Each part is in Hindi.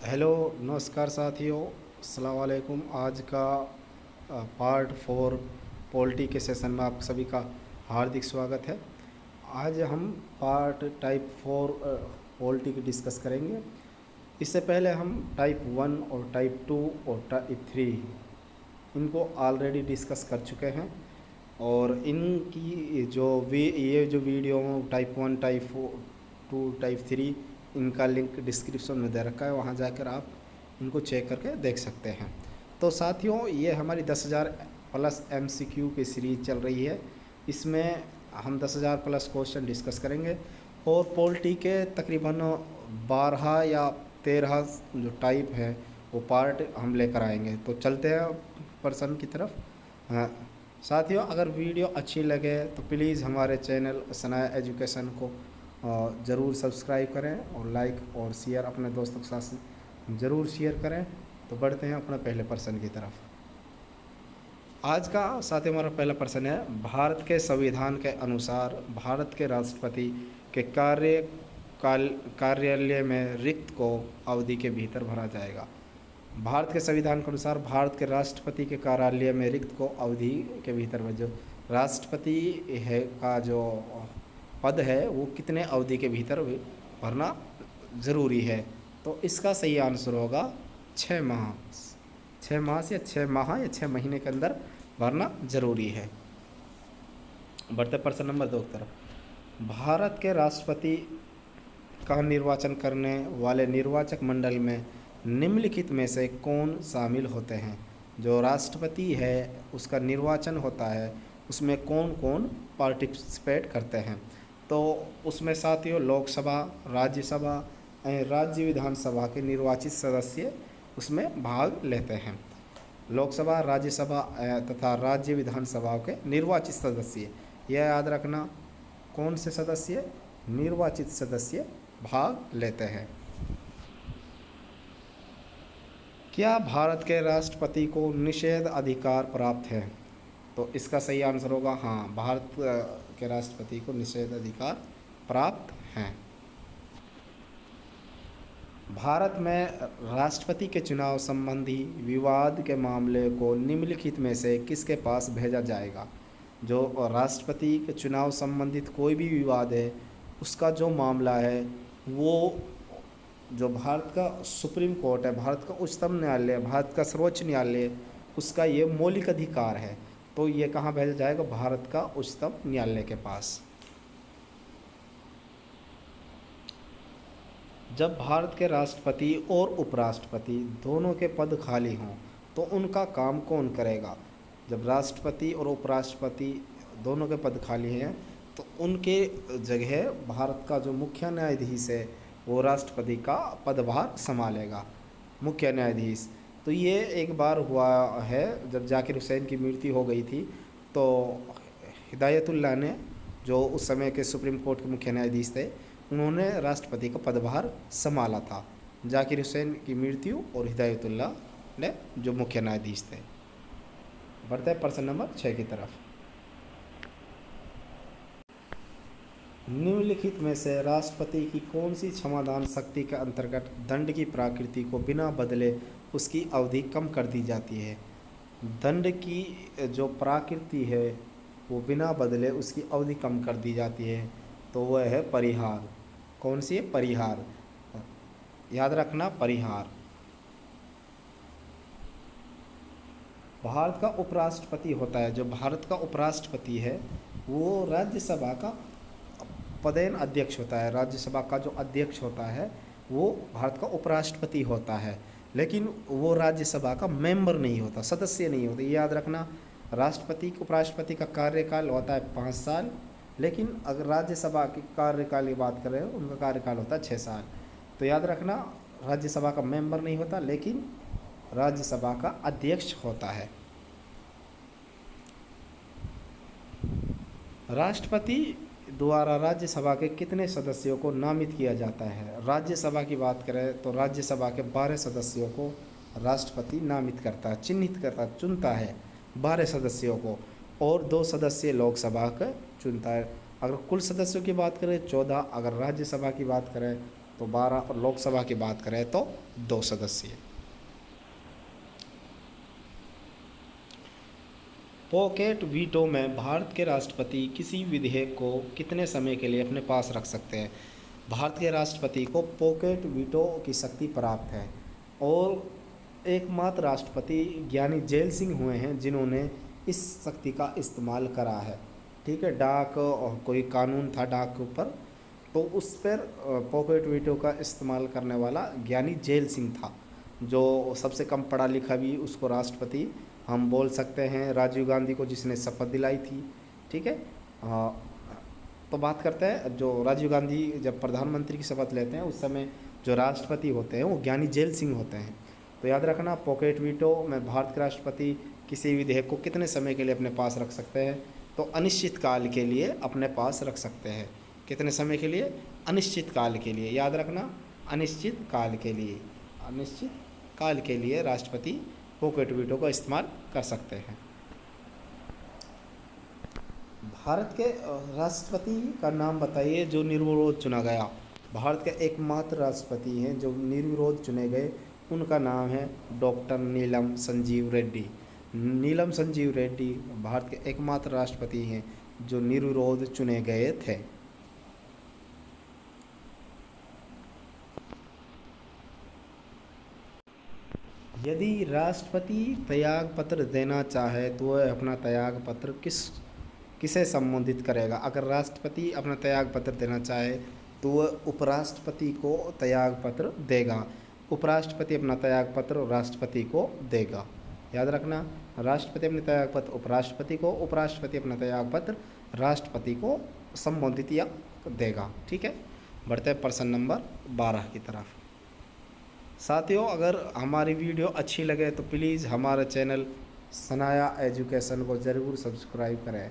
हेलो, नमस्कार साथियों। अस्सलाम वालेकुम। आज का पार्ट 4 पॉलिटी के सेशन में आप सभी का हार्दिक स्वागत है। आज हम पार्ट टाइप 4 पॉलिटी की डिस्कस करेंगे। इससे पहले हम टाइप 1 और टाइप 2 और टाइप 3 इनको ऑलरेडी डिस्कस कर चुके हैं और इनकी ये जो वीडियो टाइप 1, टाइप 2, टाइप 3 इनका लिंक डिस्क्रिप्शन में दे रखा है, वहाँ जाकर आप इनको चेक करके देख सकते हैं। तो साथियों, ये हमारी 10,000 प्लस MCQ की सीरीज़ चल रही है। इसमें हम 10,000 प्लस क्वेश्चन डिस्कस करेंगे और पॉलिटी के तकरीबन 12 या 13 जो टाइप है वो पार्ट हम लेकर आएंगे। तो चलते हैं पर्सन की तरफ। हाँ साथियों, अगर वीडियो अच्छी लगे तो प्लीज़ हमारे चैनल सनाया एजुकेशन को ज़रूर सब्सक्राइब करें और लाइक और शेयर अपने दोस्तों के साथ ज़रूर शेयर करें। तो बढ़ते हैं अपने पहले पर्सन की तरफ। आज का साथ हमारा पहला प्रश्न है, भारत के संविधान के अनुसार भारत के राष्ट्रपति के कार्यालय में रिक्त को अवधि के भीतर भरा जाएगा। भारत के संविधान के अनुसार भारत के राष्ट्रपति के कार्यालय में रिक्त को अवधि के भीतर जो राष्ट्रपति है का जो पद है वो कितने अवधि के भीतर भरना ज़रूरी है। तो इसका सही आंसर होगा 6 माह। 6 माह से 6 माह या 6 महीने के अंदर भरना ज़रूरी है। बढ़ते प्रश्न नंबर 2 की तरफ। भारत के राष्ट्रपति का निर्वाचन करने वाले निर्वाचक मंडल में निम्नलिखित में से कौन शामिल होते हैं। जो राष्ट्रपति है उसका निर्वाचन होता है, उसमें कौन कौन पार्टिसिपेट करते हैं। तो उसमें साथियों लोकसभा, राज्यसभा, राज्य विधानसभा के निर्वाचित सदस्य उसमें भाग लेते हैं। लोकसभा, राज्यसभा तथा राज्य विधानसभाओं के निर्वाचित सदस्य, यह याद रखना, कौन से सदस्य? निर्वाचित सदस्य भाग लेते हैं। क्या भारत के राष्ट्रपति को निषेध अधिकार प्राप्त है? तो इसका सही आंसर होगा हाँ, भारत के राष्ट्रपति को निषेध अधिकार प्राप्त हैं। भारत में राष्ट्रपति के चुनाव संबंधी विवाद के मामले को निम्नलिखित में से किसके पास भेजा जाएगा। जो राष्ट्रपति के चुनाव संबंधित कोई भी विवाद है उसका जो मामला है वो जो भारत का सुप्रीम कोर्ट है, भारत का उच्चतम न्यायालय, भारत का सर्वोच्च न्यायालय, उसका ये मौलिक अधिकार है। तो ये कहाँ भेजा जाएगा? भारत का उच्चतम न्यायालय के पास। जब भारत के राष्ट्रपति और उपराष्ट्रपति दोनों के पद खाली हों तो उनका काम कौन करेगा। जब राष्ट्रपति और उपराष्ट्रपति दोनों के पद खाली हैं तो उनके जगह भारत का जो मुख्य न्यायाधीश है वो राष्ट्रपति का पदभार संभालेगा, मुख्य न्यायाधीश। तो ये एक बार हुआ है जब जाकिर हुसैन की मृत्यु हो गई थी तो हिदायतुल्लाह ने, जो उस समय के सुप्रीम कोर्ट के मुख्य न्यायाधीश थे, उन्होंने राष्ट्रपति का पदभार संभाला था। जाकिर हुसैन की मृत्यु और हिदायतुल्लाह ने जो मुख्य न्यायाधीश थे। बढ़ते हैं प्रश्न नंबर 6 की तरफ। निम्नलिखित में से राष्ट्रपति की कौन सी क्षमादान शक्ति के अंतर्गत दंड की प्रकृति को बिना बदले उसकी अवधि कम कर दी जाती है। दंड की जो प्रकृति है वो बिना बदले उसकी अवधि कम कर दी जाती है, तो वह है परिहार। कौन सी है? परिहार। याद रखना, परिहार। भारत का उपराष्ट्रपति होता है, जो भारत का उपराष्ट्रपति है वो राज्यसभा का पदेन अध्यक्ष होता है। राज्यसभा का जो अध्यक्ष होता है वो भारत का उपराष्ट्रपति होता है, लेकिन वो राज्यसभा का मेंबर नहीं होता, सदस्य नहीं होता। ये याद रखना, राष्ट्रपति उपराष्ट्रपति का कार्यकाल होता है 5 साल, लेकिन अगर राज्यसभा की कार्यकाल की बात करें उनका कार्यकाल होता है 6 साल। तो याद रखना, राज्यसभा का मेंबर नहीं होता लेकिन राज्यसभा का अध्यक्ष होता है। राष्ट्रपति द्वारा राज्यसभा के कितने सदस्यों को नामित किया जाता है। राज्यसभा की बात करें तो राज्यसभा के 12 सदस्यों को राष्ट्रपति नामित करता है, चिन्हित करता, चुनता है 12 सदस्यों को, और 2 सदस्य लोकसभा का चुनता है। अगर कुल सदस्यों की बात करें 14, अगर राज्यसभा की बात करें तो 12, और लोकसभा की बात करें तो 2 सदस्य। पॉकेट वीटो में भारत के राष्ट्रपति किसी विधेयक को कितने समय के लिए अपने पास रख सकते हैं? भारत के राष्ट्रपति को पॉकेट वीटो की शक्ति प्राप्त है, और एकमात्र राष्ट्रपति ज्ञानी जैल सिंह हुए हैं जिन्होंने इस शक्ति का इस्तेमाल करा है। ठीक है, डाक और कोई कानून था डाक के ऊपर, तो उस पर पॉकेट वीटो का इस्तेमाल करने वाला ज्ञानी जैल सिंह था, जो सबसे कम पढ़ा लिखा भी उसको राष्ट्रपति हम बोल सकते हैं, राजीव गांधी को जिसने शपथ दिलाई थी। ठीक है, तो बात करते हैं, जो राजीव गांधी जब प्रधानमंत्री की शपथ लेते हैं उस समय जो राष्ट्रपति होते हैं वो ज्ञानी जैल सिंह होते हैं। तो याद रखना, पॉकेट वीटो में भारत के राष्ट्रपति किसी विधेयक को कितने समय के लिए अपने पास रख सकते हैं? तो अनिश्चित काल के लिए अपने पास रख सकते हैं। कितने समय के लिए? अनिश्चित काल के लिए। याद रखना, अनिश्चित काल के लिए, अनिश्चित काल के लिए राष्ट्रपति पॉकेट वीटो का इस्तेमाल कर सकते हैं। भारत के राष्ट्रपति का नाम बताइए जो निर्विरोध चुना गया। भारत के एकमात्र राष्ट्रपति हैं जो निर्विरोध चुने गए, उनका नाम है डॉक्टर नीलम संजीव रेड्डी। नीलम संजीव रेड्डी भारत के एकमात्र राष्ट्रपति हैं जो निर्विरोध चुने गए थे। यदि राष्ट्रपति त्याग पत्र देना चाहे तो वह अपना त्याग पत्र किसे संबोधित करेगा? अगर राष्ट्रपति अपना त्याग पत्र देना चाहे तो वह उपराष्ट्रपति को त्याग पत्र देगा। उपराष्ट्रपति अपना त्याग पत्र राष्ट्रपति को देगा। याद रखना, राष्ट्रपति अपने त्याग पत्र उपराष्ट्रपति को, उपराष्ट्रपति अपना त्याग पत्र राष्ट्रपति को संबोधित या देगा। ठीक है, बढ़ते हैं प्रश्न नंबर 12 की तरफ। साथियों, अगर हमारी वीडियो अच्छी लगे तो प्लीज़ हमारे चैनल सनाया एजुकेशन को ज़रूर सब्सक्राइब करें,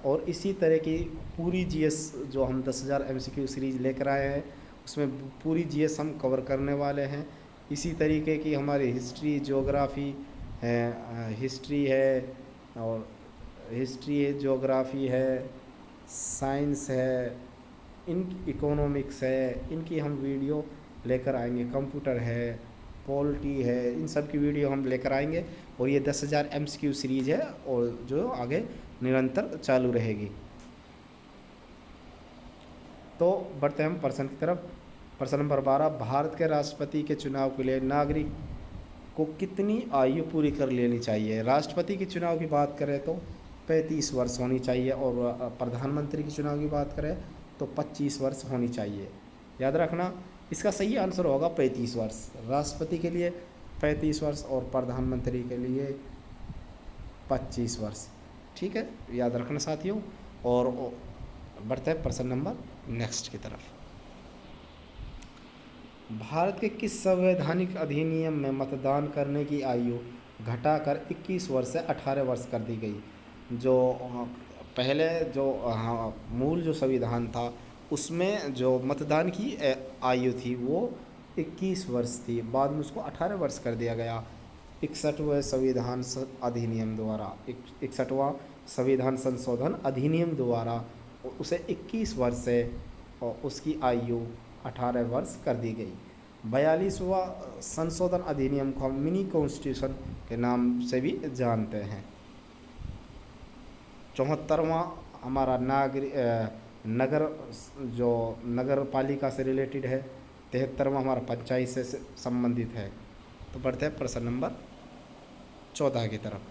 और इसी तरह की पूरी जीएस जो हम 10,000 MCQ सीरीज़ लेकर आए हैं उसमें पूरी जीएस हम कवर करने वाले हैं। इसी तरीके की हमारी हिस्ट्री, ज्योग्राफी है, हिस्ट्री है, और हिस्ट्री है, ज्योग्राफी है, साइंस है, इकोनॉमिक्स है, इनकी हम वीडियो लेकर आएंगे। कंप्यूटर है, पॉलिटी है, इन सब की वीडियो हम लेकर आएंगे, और ये 10,000 MCQ सीरीज़ है और जो आगे निरंतर चालू रहेगी। तो बढ़ते हैं हम प्रश्न की तरफ। प्रश्न नंबर 12, भारत के राष्ट्रपति के चुनाव के लिए नागरिक को कितनी आयु पूरी कर लेनी चाहिए? राष्ट्रपति के चुनाव की बात करें तो 35 वर्ष होनी चाहिए, और प्रधानमंत्री के चुनाव की बात करें तो 25 वर्ष होनी चाहिए। याद रखना, इसका सही आंसर होगा 35 वर्ष। राष्ट्रपति के लिए 35 वर्ष और प्रधानमंत्री के लिए 25 वर्ष। ठीक है, याद रखना साथियों। और बढ़ते हैं प्रश्न नंबर नेक्स्ट की तरफ। भारत के किस संवैधानिक अधिनियम में मतदान करने की आयु घटाकर 21 वर्ष से 18 वर्ष कर दी गई? जो पहले जो मूल जो संविधान था उसमें जो मतदान की आयु थी वो 21 वर्ष थी, बाद में उसको 18 वर्ष कर दिया गया 61वें संविधान अधिनियम द्वारा। 61वां संविधान संशोधन अधिनियम द्वारा उसे 21 वर्ष से और उसकी आयु 18 वर्ष कर दी गई। 42वां संशोधन अधिनियम को हम मिनी कॉन्स्टिट्यूशन के नाम से भी जानते हैं। 74वां हमारा नगर जो नगर पालिका से रिलेटेड है। 73वां हमारा पंचायत से संबंधित है। तो बढ़ते हैं प्रश्न नंबर 14 की तरफ।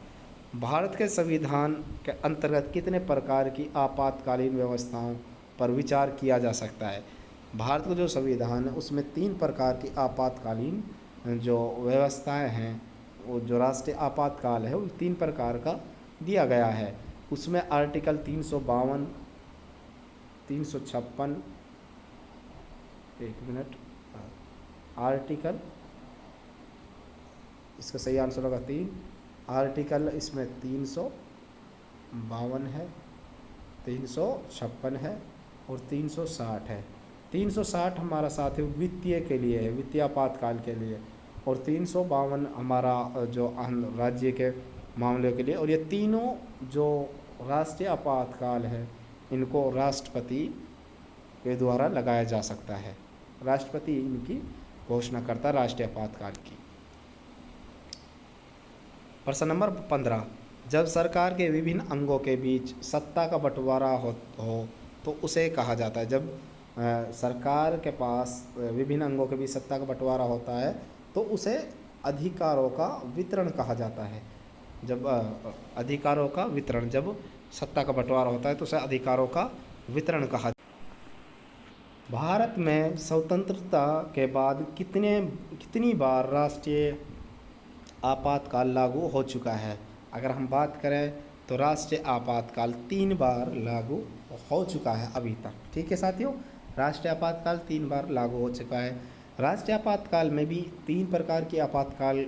भारत के संविधान के अंतर्गत कितने प्रकार की आपातकालीन व्यवस्थाओं पर विचार किया जा सकता है? भारत का जो संविधान है उसमें 3 प्रकार की आपातकालीन जो व्यवस्थाएं हैं, वो जो राष्ट्रीय आपातकाल है वो 3 प्रकार का दिया गया है। उसमें आर्टिकल 352, 356, एक मिनट, आर्टिकल, इसका सही आंसर होगा 3। आर्टिकल इसमें 352 है, 356 है और 360 है। 360 हमारा साथ है वित्तीय के लिए है, वित्तीय आपातकाल के लिए, और 352 हमारा जो राज्य के मामलों के लिए। और ये तीनों जो राष्ट्रीय आपातकाल है इनको राष्ट्रपति के द्वारा लगाया जा सकता है। राष्ट्रपति इनकी घोषणा करता है राष्ट्रीय आपातकाल की। प्रश्न नंबर 15, जब सरकार के विभिन्न अंगों के बीच सत्ता का बंटवारा हो तो उसे कहा जाता है। जब सरकार के पास विभिन्न अंगों के बीच सत्ता का बंटवारा होता है तो उसे अधिकारों का वितरण कहा जाता है। जब अधिकारों का वितरण, जब सत्ता का बंटवारा होता है तो उसे अधिकारों का वितरण कहा। भारत में स्वतंत्रता के बाद कितनी बार राष्ट्रीय आपातकाल लागू हो चुका है? अगर हम बात करें तो राष्ट्रीय आपातकाल 3 बार लागू हो चुका है अभी तक। ठीक है साथियों, राष्ट्रीय आपातकाल 3 बार लागू हो चुका है। राष्ट्रीय आपातकाल में भी 3 प्रकार की आपातकाल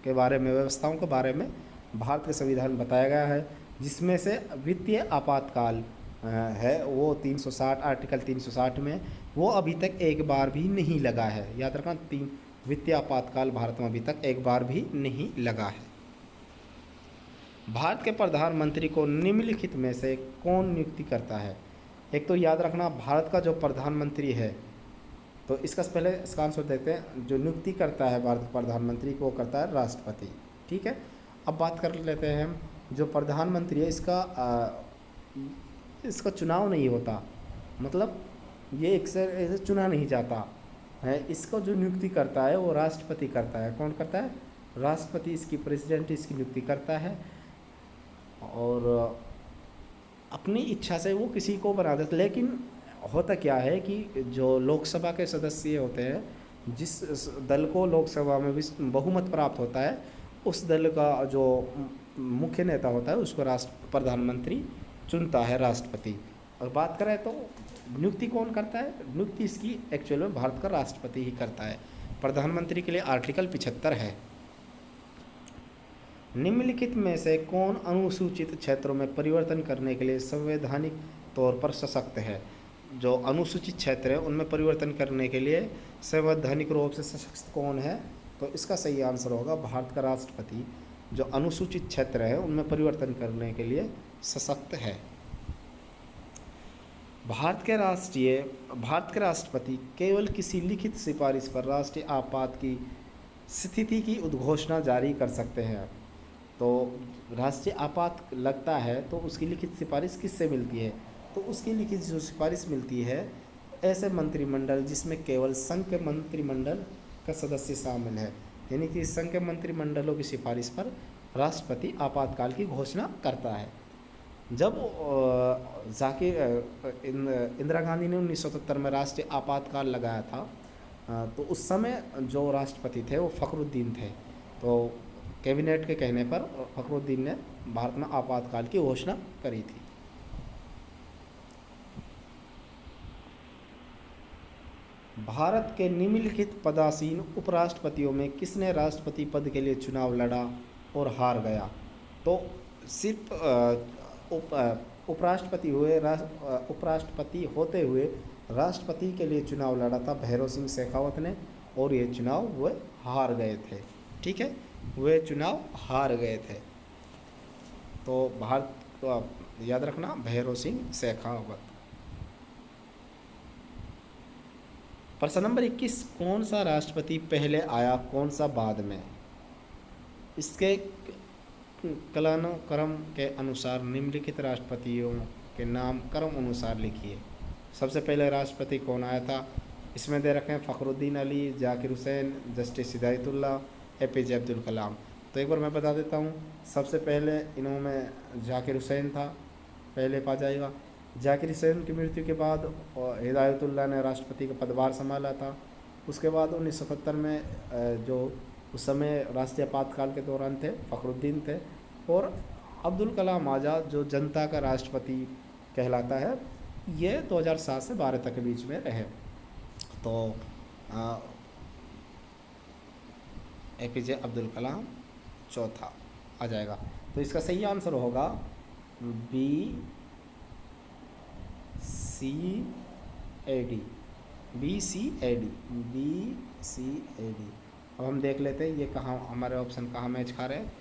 के बारे में, व्यवस्थाओं के बारे में भारत के संविधान में बताया गया है, जिसमें से वित्तीय आपातकाल है वो 360, आर्टिकल 360 में, वो अभी तक एक बार भी नहीं लगा है। याद रखना, 3 वित्तीय आपातकाल भारत में अभी तक एक बार भी नहीं लगा है। भारत के प्रधानमंत्री को निम्नलिखित में से कौन नियुक्ति करता है? एक तो याद रखना, भारत का जो प्रधानमंत्री है, तो इसका पहले इसका आंसर देखते हैं। जो नियुक्ति करता है भारत के प्रधानमंत्री को, वो करता है राष्ट्रपति। ठीक है, अब बात कर लेते हैं हम, जो प्रधानमंत्री है इसका चुनाव नहीं होता, मतलब ये एक से चुना नहीं जाता है। इसको जो नियुक्ति करता है वो राष्ट्रपति करता है। कौन करता है? राष्ट्रपति इसकी प्रेसिडेंट इसकी नियुक्ति करता है, और अपनी इच्छा से वो किसी को बना देता। लेकिन होता क्या है कि जो लोकसभा के सदस्य होते हैं, जिस दल को लोकसभा में भी बहुमत प्राप्त होता है, उस दल का जो मुख्य नेता होता है उसको प्रधानमंत्री चुनता है, राष्ट्रपति। और बात करें तो नियुक्ति कौन करता है? नियुक्ति इसकी एक्चुअल में भारत का राष्ट्रपति ही करता है। प्रधानमंत्री के लिए आर्टिकल 75 है। निम्नलिखित में से कौन अनुसूचित क्षेत्रों में परिवर्तन करने के लिए संवैधानिक तौर पर सशक्त है? जो अनुसूचित क्षेत्र है उनमें परिवर्तन करने के लिए संवैधानिक रूप से सशक्त कौन है? तो इसका सही आंसर होगा भारत का राष्ट्रपति। जो अनुसूचित क्षेत्र है उनमें परिवर्तन करने के लिए सशक्त है। भारत के राष्ट्रपति केवल किसी लिखित सिफारिश पर राष्ट्रीय आपात की स्थिति की उद्घोषणा जारी कर सकते हैं। तो राष्ट्रीय आपात लगता है तो उसकी लिखित सिफारिश किससे मिलती है? तो उसकी लिखित जो सिफारिश मिलती है ऐसे मंत्रिमंडल जिसमें केवल संघ के मंत्रिमंडल का सदस्य शामिल है, यानी कि संघ के मंत्रिमंडलों की सिफारिश पर राष्ट्रपति आपातकाल की घोषणा करता है। जब इंदिरा गांधी ने 1970 में राष्ट्रीय आपातकाल लगाया था, तो उस समय जो राष्ट्रपति थे वो फखरुद्दीन थे। तो कैबिनेट के कहने पर फखरुद्दीन ने भारत में आपातकाल की घोषणा करी थी। भारत के निम्नलिखित पदासीन उपराष्ट्रपतियों में किसने राष्ट्रपति पद के लिए चुनाव लड़ा और हार गया? तो सिर्फ उपराष्ट्रपति होते हुए राष्ट्रपति के लिए चुनाव लड़ा था भैरव सिंह शेखावत ने, और ये चुनाव वे हार गए थे। ठीक है, वे चुनाव हार गए थे। तो भारत को याद रखना, भैरव सिंह शेखावत। प्रश्न नंबर 21, कौन सा राष्ट्रपति पहले आया कौन सा बाद में? इसके कालानुक्रम के अनुसार निम्नलिखित राष्ट्रपतियों के नाम क्रम अनुसार लिखिए। सबसे पहले राष्ट्रपति कौन आया था? इसमें दे रखे हैं फखरुद्दीन अली, जाकिर हुसैन, जस्टिस हिदायतुल्लाह, APJ अब्दुल कलाम। तो एक बार मैं बता देता हूँ। सबसे पहले इनमें जाकिर हुसैन था, पहले पा जाएगा। जाकिर हुसैन की मृत्यु के बाद हिदायतुल्लाह ने राष्ट्रपति का पदभार संभाला था। उसके बाद 1970 में जो उस समय राष्ट्रीय आपातकाल के दौरान थे फखरुद्दीन थे, और अब्दुल कलाम आज़ाद जो जनता का राष्ट्रपति कहलाता है, ये 2007 से 12 तक के बीच में रहे। तो APJ अब्दुल कलाम चौथा आ जाएगा। तो इसका सही आंसर होगा BCAD। अब हम देख लेते हैं ये कहाँ हमारे ऑप्शन कहाँ मैच खा रहे हैं।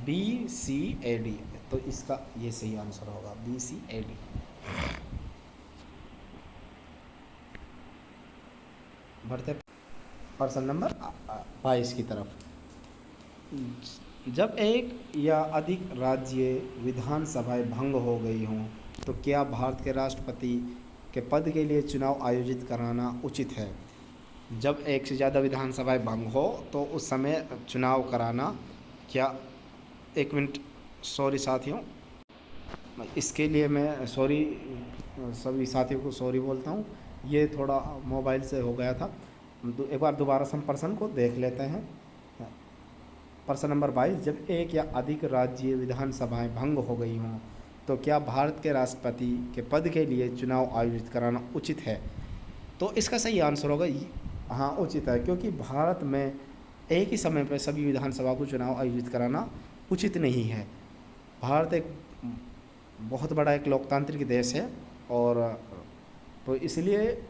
BCAD, तो इसका ये सही आंसर होगा BCAD। बढ़ते प्रश्न नंबर 22 की तरफ। जब एक या अधिक राज्य विधानसभाएं भंग हो गई हों तो क्या भारत के राष्ट्रपति के पद के लिए चुनाव आयोजित कराना उचित है? जब एक से ज़्यादा विधानसभाएं भंग हो तो उस समय चुनाव कराना क्या, एक मिनट, सॉरी साथियों, इसके लिए मैं सॉरी, सभी साथियों को सॉरी बोलता हूँ, ये थोड़ा मोबाइल से हो गया था। एक बार दोबारा से हम प्रश्न को देख लेते हैं। प्रश्न नंबर 22, जब एक या अधिक राज्य विधानसभाएं भंग हो गई हों तो क्या भारत के राष्ट्रपति के पद के लिए चुनाव आयोजित कराना उचित है? तो इसका सही आंसर होगा हाँ, उचित है, क्योंकि भारत में एक ही समय पर सभी विधानसभा को चुनाव आयोजित कराना उचित नहीं है। भारत एक बहुत बड़ा एक लोकतांत्रिक देश है और तो इसलिए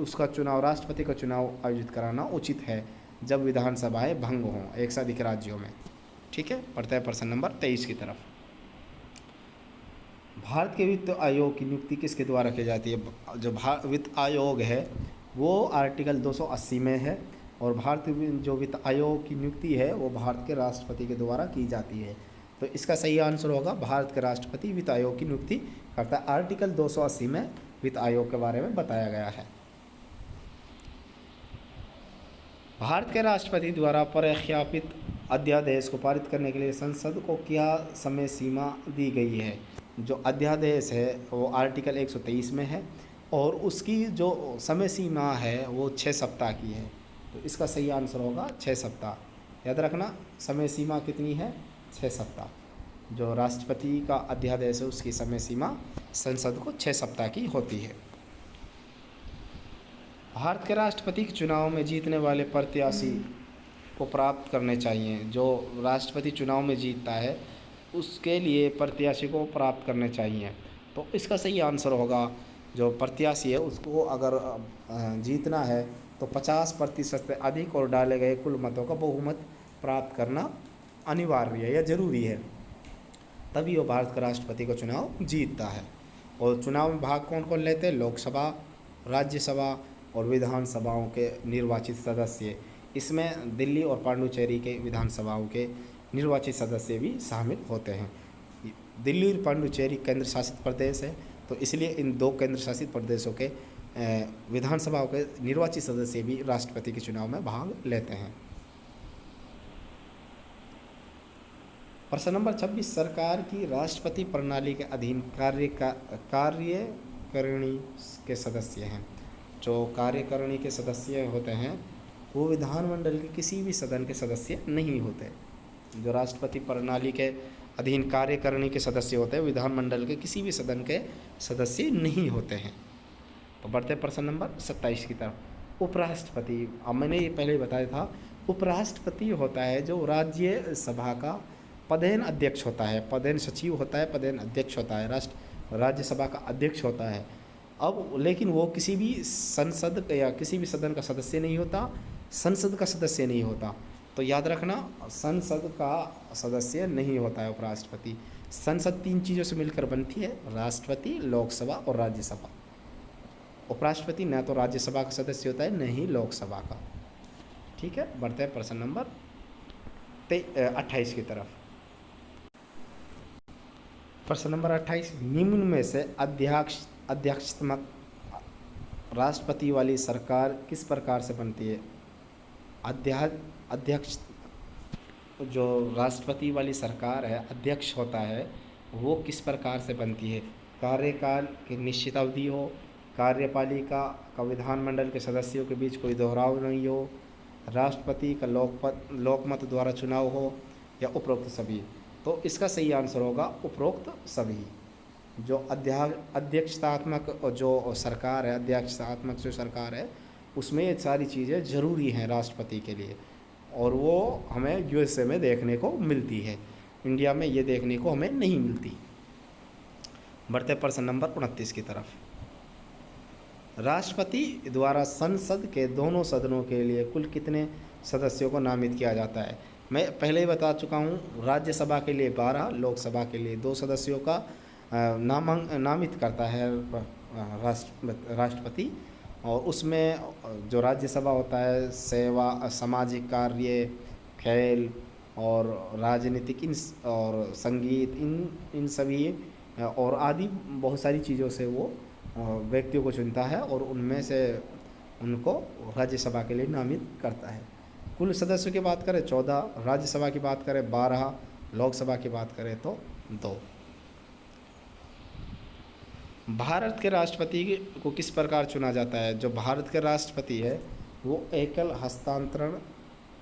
उसका चुनाव, राष्ट्रपति का चुनाव आयोजित कराना उचित है जब विधानसभाएं भंग हों एक से अधिक राज्यों में। ठीक है, पढ़ते हैं प्रश्न नंबर 23 की तरफ। भारत के वित्त आयोग की नियुक्ति किसके द्वारा की जाती है? जो वित्त आयोग है वो आर्टिकल 280 में है और भारतीय जो वित्त आयोग की नियुक्ति है वो भारत के राष्ट्रपति के द्वारा की जाती है। तो इसका सही आंसर होगा भारत के राष्ट्रपति वित्त आयोग की नियुक्ति करता है। आर्टिकल 280 में वित्त आयोग के बारे में बताया गया है। भारत के राष्ट्रपति द्वारा प्रख्यापित अध्यादेश को पारित करने के लिए संसद को क्या समय सीमा दी गई है? जो अध्यादेश है वो आर्टिकल 123 में है और उसकी जो समय सीमा है वो 6 सप्ताह की है। तो इसका सही आंसर होगा 6 सप्ताह। याद रखना, समय सीमा कितनी है? 6 सप्ताह। जो राष्ट्रपति का अध्यादेश है उसकी समय सीमा संसद को 6 सप्ताह की होती है। भारत के राष्ट्रपति के चुनाव में जीतने वाले प्रत्याशी को प्राप्त करने चाहिए। जो राष्ट्रपति चुनाव में जीतता है उसके लिए प्रत्याशी को प्राप्त करने चाहिए। तो इसका सही आंसर होगा जो प्रत्याशी है उसको अगर जीतना है तो 50% से अधिक और डाले गए कुल मतों का बहुमत प्राप्त करना अनिवार्य है या ज़रूरी है, तभी वो भारत का राष्ट्रपति का चुनाव जीतता है। और चुनाव में भाग कौन कौन लेते हैं? लोकसभा, राज्यसभा और विधानसभाओं के निर्वाचित सदस्य। इसमें दिल्ली और पांडुचेरी के विधानसभाओं के निर्वाचित सदस्य भी शामिल होते हैं। दिल्ली और पांडुचेरी केंद्र शासित प्रदेश है तो इसलिए इन 2 केंद्र शासित प्रदेशों के विधानसभाओं के निर्वाचित सदस्य भी राष्ट्रपति के चुनाव में भाग लेते हैं। प्रश्न नंबर 26, सरकार की राष्ट्रपति प्रणाली के अधीन कार्यकारिणी के सदस्य हैं। जो कार्यकारिणी के सदस्य होते हैं वो विधानमंडल के किसी भी सदन के सदस्य नहीं होते। जो राष्ट्रपति प्रणाली के अधीन कार्यकारिणी के सदस्य होते हैं विधानमंडल के किसी भी सदन के सदस्य नहीं होते हैं। तो बढ़ते प्रश्न नंबर 27 की तरफ। उपराष्ट्रपति, अब मैंने ये पहले ही बताया था, उपराष्ट्रपति होता है जो राज्यसभा का पदेन अध्यक्ष होता है, पदेन सचिव होता है, पदेन अध्यक्ष होता है, राज्यसभा का अध्यक्ष होता है। अब लेकिन वो किसी भी संसद या किसी भी सदन का सदस्य नहीं होता, संसद का सदस्य नहीं होता। तो याद रखना, संसद का सदस्य नहीं होता है उपराष्ट्रपति। संसद 3 चीज़ों से मिलकर बनती है, राष्ट्रपति, लोकसभा और राज्यसभा। उपराष्ट्रपति न तो राज्यसभा का सदस्य होता है न ही लोकसभा का। ठीक है, बढ़ते हैं प्रश्न नंबर 28 की तरफ। प्रश्न नंबर 28, निम्न में से अध्यक्षात्मक राष्ट्रपति वाली सरकार किस प्रकार से बनती है? अध्यक्ष, जो राष्ट्रपति वाली सरकार है, अध्यक्ष होता है, वो किस प्रकार से बनती है? कार्यकाल की निश्चित अवधि हो, कार्यपालिका का विधानमंडल के सदस्यों के बीच कोई दोहराव नहीं हो, राष्ट्रपति का लोकमत द्वारा चुनाव हो या उपरोक्त सभी। तो इसका सही आंसर होगा उपरोक्त सभी। जो अध्यक्षतात्मक जो सरकार है, अध्यक्षतात्मक जो सरकार है उसमें ये सारी चीज़ें ज़रूरी हैं राष्ट्रपति के लिए और वो हमें यूएसए में देखने को मिलती है, इंडिया में ये देखने को हमें नहीं मिलती। बढ़ते प्रश्न नंबर 29 की तरफ। राष्ट्रपति द्वारा संसद के दोनों सदनों के लिए कुल कितने सदस्यों को नामित किया जाता है? मैं पहले ही बता चुका हूँ, राज्यसभा के लिए 12, लोकसभा के लिए 2 सदस्यों का नामित करता है राष्ट्रपति और उसमें जो राज्यसभा होता है सेवा, सामाजिक कार्य, खेल और राजनीतिक और संगीत, इन सभी और आदि बहुत सारी चीज़ों से वो व्यक्तियों को चुनता है और उनमें से उनको राज्यसभा के लिए नामित करता है। कुल सदस्यों की बात करें 14, राज्यसभा की बात करें 12, लोकसभा की बात करें तो 2। भारत के राष्ट्रपति को किस प्रकार चुना जाता है? जो भारत के राष्ट्रपति है वो एकल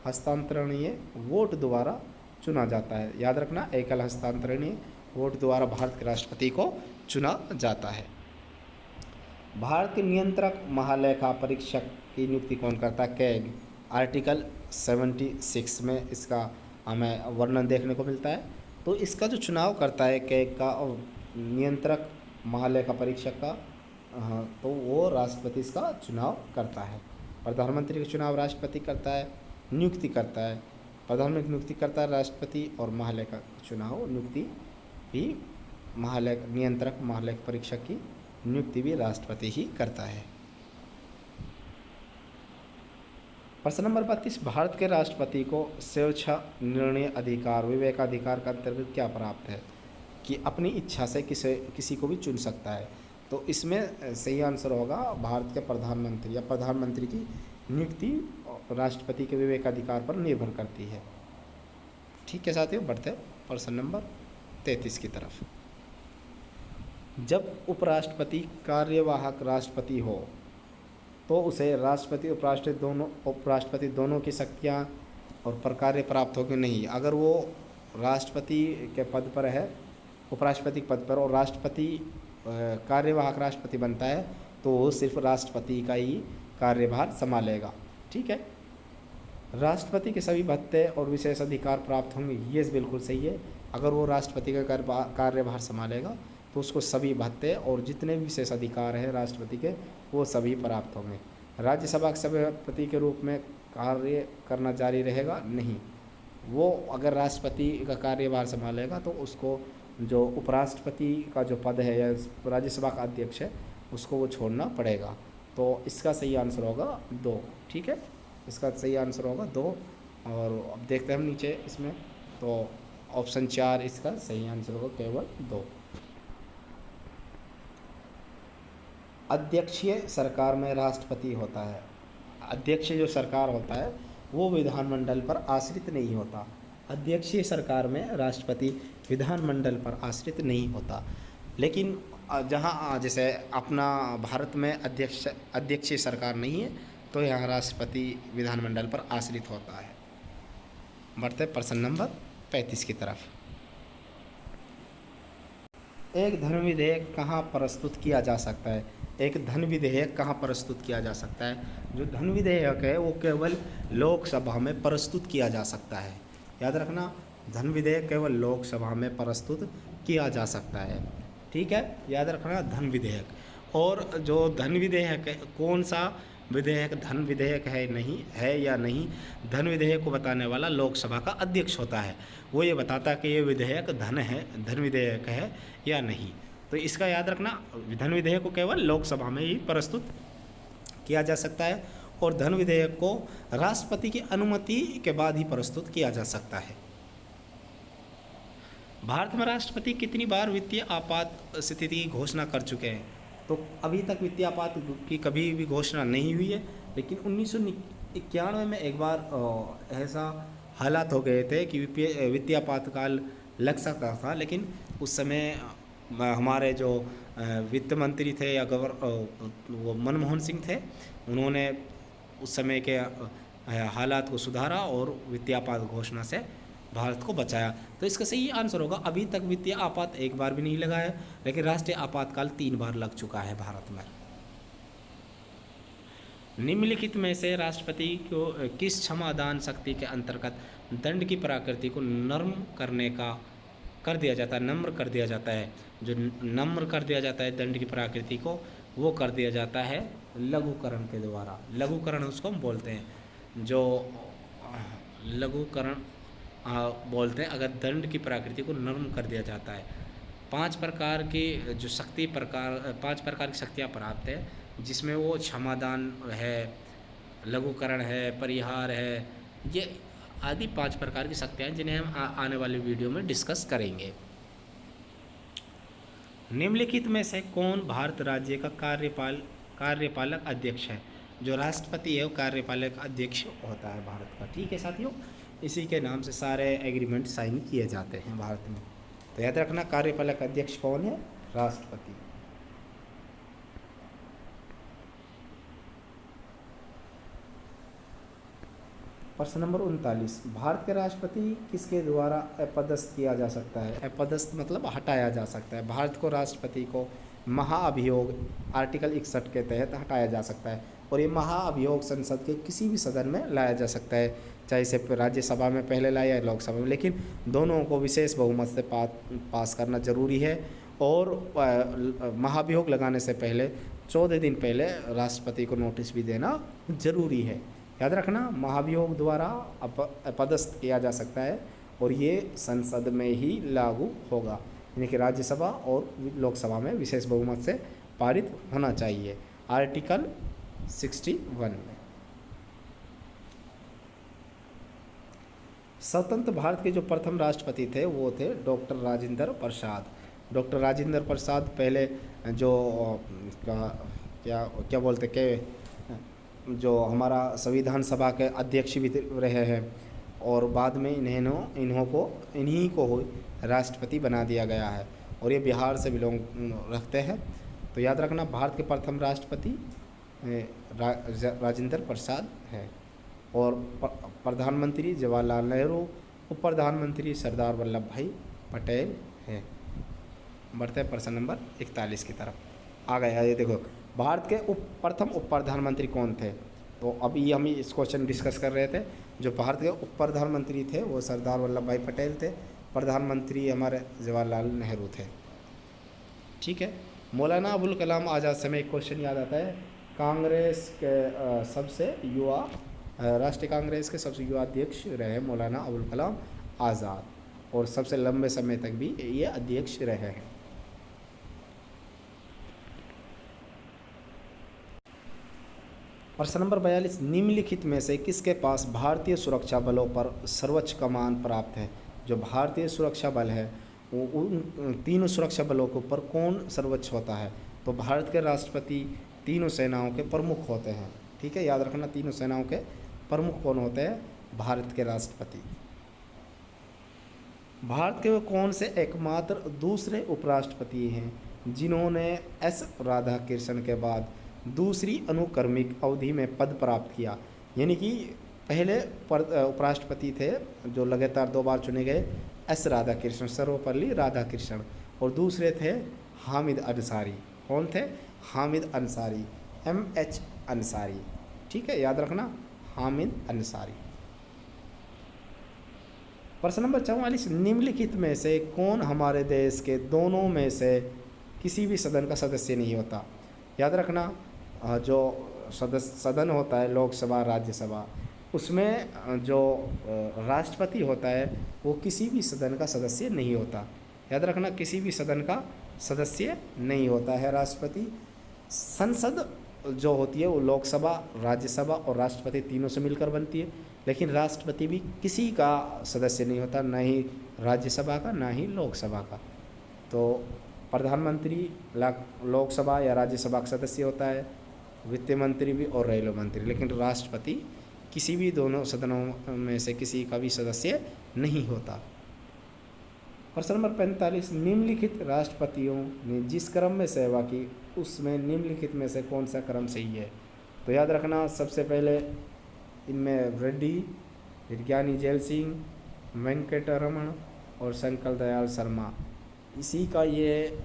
हस्तांतरणीय वोट द्वारा चुना जाता है। याद रखना, एकल हस्तांतरणीय वोट द्वारा भारत के राष्ट्रपति को चुना जाता है। भारत के नियंत्रक महालेखा परीक्षक की नियुक्ति कौन करता है? कैग। आर्टिकल 76 में इसका हमें वर्णन देखने को मिलता है। तो इसका जो चुनाव करता है कैग का नियंत्रक महालेखा परीक्षक का, तो वो राष्ट्रपति इसका चुनाव करता है। प्रधानमंत्री का चुनाव राष्ट्रपति करता है, नियुक्ति करता है प्रधानमंत्री, नियुक्ति करता है राष्ट्रपति, और महालेखा चुनाव नियुक्ति भी नियंत्रक महालेखा परीक्षक की नियुक्ति भी राष्ट्रपति ही करता है। प्रश्न नंबर 32, भारत के राष्ट्रपति को स्वेच्छा निर्णय अधिकार विवेकाधिकार का अंतर्गत क्या प्राप्त है? कि अपनी इच्छा से किसी को भी चुन सकता है। तो इसमें सही आंसर होगा भारत के प्रधानमंत्री या प्रधानमंत्री की नियुक्ति राष्ट्रपति के विवेकाधिकार पर निर्भर करती है। ठीक है साथियों, बढ़ते हैं प्रश्न नंबर 33 की तरफ। जब उपराष्ट्रपति कार्यवाहक राष्ट्रपति हो तो उसे राष्ट्रपति उपराष्ट्रपति दोनों की शक्तियाँ और प्रकार्य प्राप्त होगी नहीं। अगर वो राष्ट्रपति के पद पर है, उपराष्ट्रपति के पद पर, और राष्ट्रपति कार्यवाहक राष्ट्रपति बनता है तो वो सिर्फ राष्ट्रपति का ही कार्यभार संभालेगा। ठीक है, राष्ट्रपति के सभी भत्ते और विशेष अधिकार प्राप्त होंगे, ये बिल्कुल सही है। अगर वो राष्ट्रपति का कार्यभार संभालेगा तो उसको सभी भत्ते और जितने भी विशेष अधिकार हैं राष्ट्रपति के वो सभी प्राप्त होंगे। राज्यसभा के सभापति के रूप में कार्य करना जारी रहेगा नहीं। वो अगर राष्ट्रपति का कार्यभार संभालेगा तो उसको जो उपराष्ट्रपति का जो पद है या राज्यसभा का अध्यक्ष है उसको वो छोड़ना पड़ेगा। तो इसका सही आंसर होगा 2। ठीक है, इसका सही आंसर होगा 2। और अब देखते हैं हम नीचे इसमें, तो ऑप्शन 4 इसका सही आंसर होगा, केवल 2। अध्यक्षीय सरकार में राष्ट्रपति होता है। अध्यक्षीय जो सरकार होता है वो विधानमंडल पर आश्रित नहीं होता। अध्यक्षीय सरकार में राष्ट्रपति विधानमंडल पर आश्रित नहीं होता। लेकिन जहाँ जैसे अपना भारत में अध्यक्षीय सरकार नहीं है तो यहाँ राष्ट्रपति विधानमंडल पर आश्रित होता है। बढ़ते प्रश्न नंबर 35 की तरफ। एक धन विधेयक कहाँ प्रस्तुत किया जा सकता है? एक धन विधेयक कहाँ प्रस्तुत किया जा सकता है? जो धन विधेयक है वो केवल लोकसभा में प्रस्तुत किया जा सकता है। याद रखना, धन विधेयक केवल लोकसभा में प्रस्तुत किया जा सकता है। ठीक है, याद रखना धन विधेयक। और जो धन विधेयक है, कौन सा विधेयक धन विधेयक है या नहीं, धन विधेयक को बताने वाला लोकसभा का अध्यक्ष होता है। वो ये बताता है कि ये विधेयक धन विधेयक है या नहीं। तो इसका याद रखना, धन विधेयक को केवल लोकसभा में ही प्रस्तुत किया जा सकता है और धन विधेयक को राष्ट्रपति की अनुमति के बाद ही प्रस्तुत किया जा सकता है। भारत में राष्ट्रपति कितनी बार वित्तीय आपात स्थिति की घोषणा कर चुके हैं? तो अभी तक वित्तीय आपात की कभी भी घोषणा नहीं हुई है, लेकिन 1991 में एक बार ऐसा हालात हो गए थे कि वित्तीय आपातकाल लग सकता था। लेकिन उस समय हमारे जो वित्त मंत्री थे या वो मनमोहन सिंह थे, उन्होंने उस समय के हालात को सुधारा और वित्तीय आपात घोषणा से भारत को बचाया। तो इसका सही आंसर होगा अभी तक वित्तीय आपात एक बार भी नहीं लगा है, लेकिन राष्ट्रीय आपातकाल 3 बार लग चुका है भारत में। निम्नलिखित में से राष्ट्रपति को किस क्षमादान शक्ति के अंतर्गत दंड की प्रकृति को नम्र कर दिया जाता है? जो नम्र कर दिया जाता है दंड की प्रकृति को, वो कर दिया जाता है लघुकरण के द्वारा। लघुकरण उसको हम बोलते हैं, जो लघुकरण बोलते हैं अगर दंड की प्रकृति को नर्म कर दिया जाता है। 5 प्रकार की शक्तियाँ प्राप्त है जिसमें वो क्षमादान है, लघुकरण है, परिहार है, ये आदि 5 प्रकार की शक्तियाँ हैं जिन्हें हम आने वाली वीडियो में डिस्कस करेंगे। निम्नलिखित में से कौन भारत राज्य का कार्यपालक अध्यक्ष है? जो राष्ट्रपति है वो कार्यपालक अध्यक्ष होता है भारत का। ठीक है साथियों, इसी के नाम से सारे एग्रीमेंट साइन किए जाते हैं भारत में। तो याद रखना, कार्यपालक अध्यक्ष कौन है? राष्ट्रपति। प्रश्न नंबर 39, भारत के राष्ट्रपति किसके द्वारा अपदस्थ किया जा सकता है? अपदस्थ मतलब हटाया जा सकता है। भारत को राष्ट्रपति को महाअभियोग आर्टिकल 61 के तहत हटाया जा सकता है, और ये महाअभियोग संसद के किसी भी सदन में लाया जा सकता है, चाहे इसे राज्यसभा में पहले लाया या लोकसभा में, लेकिन दोनों को विशेष बहुमत से पास करना जरूरी है। और महाभियोग लगाने से पहले 14 दिन पहले राष्ट्रपति को नोटिस भी देना जरूरी है। याद रखना, महाभियोग द्वारा अपदस्थ किया जा सकता है और ये संसद में ही लागू होगा, यानी कि राज्यसभा और लोकसभा में विशेष बहुमत से पारित होना चाहिए, आर्टिकल 61 में। स्वतंत्र भारत के जो प्रथम राष्ट्रपति थे वो थे डॉक्टर राजेंद्र प्रसाद। डॉक्टर राजेंद्र प्रसाद पहले जो क्या बोलते के जो हमारा संविधान सभा के अध्यक्ष भी रहे हैं, और बाद में इन्हीं को राष्ट्रपति बना दिया गया है, और ये बिहार से बिलोंग रखते हैं। तो याद रखना, भारत के प्रथम राष्ट्रपति राजेंद्र प्रसाद है, और प्रधानमंत्री जवाहरलाल नेहरू, उप प्रधानमंत्री सरदार वल्लभ भाई पटेल है। बढ़ते हैं प्रश्न नंबर 41 की तरफ। आ गया ये देखो, भारत के प्रथम उप प्रधानमंत्री कौन थे? तो अभी हम इस क्वेश्चन डिस्कस कर रहे थे। जो भारत के उप प्रधानमंत्री थे वो सरदार वल्लभ भाई पटेल थे, प्रधानमंत्री हमारे जवाहरलाल नेहरू थे। ठीक है, मौलाना अबुल कलाम आज़ाद से हमें एक क्वेश्चन याद आता है। कांग्रेस के सबसे युवा राष्ट्रीय कांग्रेस के सबसे युवा अध्यक्ष रहे मौलाना अबुल कलाम आज़ाद, और सबसे लंबे समय तक भी ये अध्यक्ष रहे हैं। प्रश्न नंबर 42, निम्नलिखित में से किसके पास भारतीय सुरक्षा बलों पर सर्वोच्च कमान प्राप्त है? जो भारतीय सुरक्षा बल है वो उन तीनों सुरक्षा बलों के ऊपर कौन सर्वोच्च होता है? तो भारत के राष्ट्रपति तीनों सेनाओं के प्रमुख होते हैं। ठीक है, याद रखना, तीनों सेनाओं के प्रमुख कौन होते हैं? भारत के राष्ट्रपति। भारत के वो कौन से एकमात्र दूसरे उपराष्ट्रपति हैं जिन्होंने एस राधाकृष्णन के बाद दूसरी अनुक्रमिक अवधि में पद प्राप्त किया? यानी कि पहले उपराष्ट्रपति थे जो लगातार 2 बार चुने गए, एस राधाकृष्णन, सर्वपल्ली राधाकृष्णन, और दूसरे थे हामिद अंसारी। कौन थे? हामिद अंसारी, MH अंसारी। ठीक है, याद रखना, हामिद अंसारी। प्रश्न नंबर 44, निम्नलिखित में से कौन हमारे देश के दोनों में से किसी भी सदन का सदस्य नहीं होता? याद रखना, जो सदन होता है लोकसभा राज्यसभा, उसमें जो राष्ट्रपति होता है वो किसी भी सदन का सदस्य नहीं होता। याद रखना, किसी भी सदन का सदस्य नहीं होता है राष्ट्रपति। संसद जो होती है वो लोकसभा, राज्यसभा और राष्ट्रपति तीनों से मिलकर बनती है, लेकिन राष्ट्रपति भी किसी का सदस्य नहीं होता, ना ही राज्यसभा का ना ही लोकसभा का। तो प्रधानमंत्री लोकसभा या राज्यसभा का सदस्य होता है, वित्त मंत्री भी और रेलवे मंत्री, लेकिन राष्ट्रपति किसी भी दोनों सदनों में से किसी का भी सदस्य नहीं होता। प्रश्न नंबर 45, निम्नलिखित राष्ट्रपतियों ने जिस क्रम में सेवा की उसमें निम्नलिखित में से कौन सा क्रम सही है? तो याद रखना, सबसे पहले इनमें रेड्डी, ज्ञानी जैल सिंह, वेंकटरमण और शंकर दयाल शर्मा, इसी का ये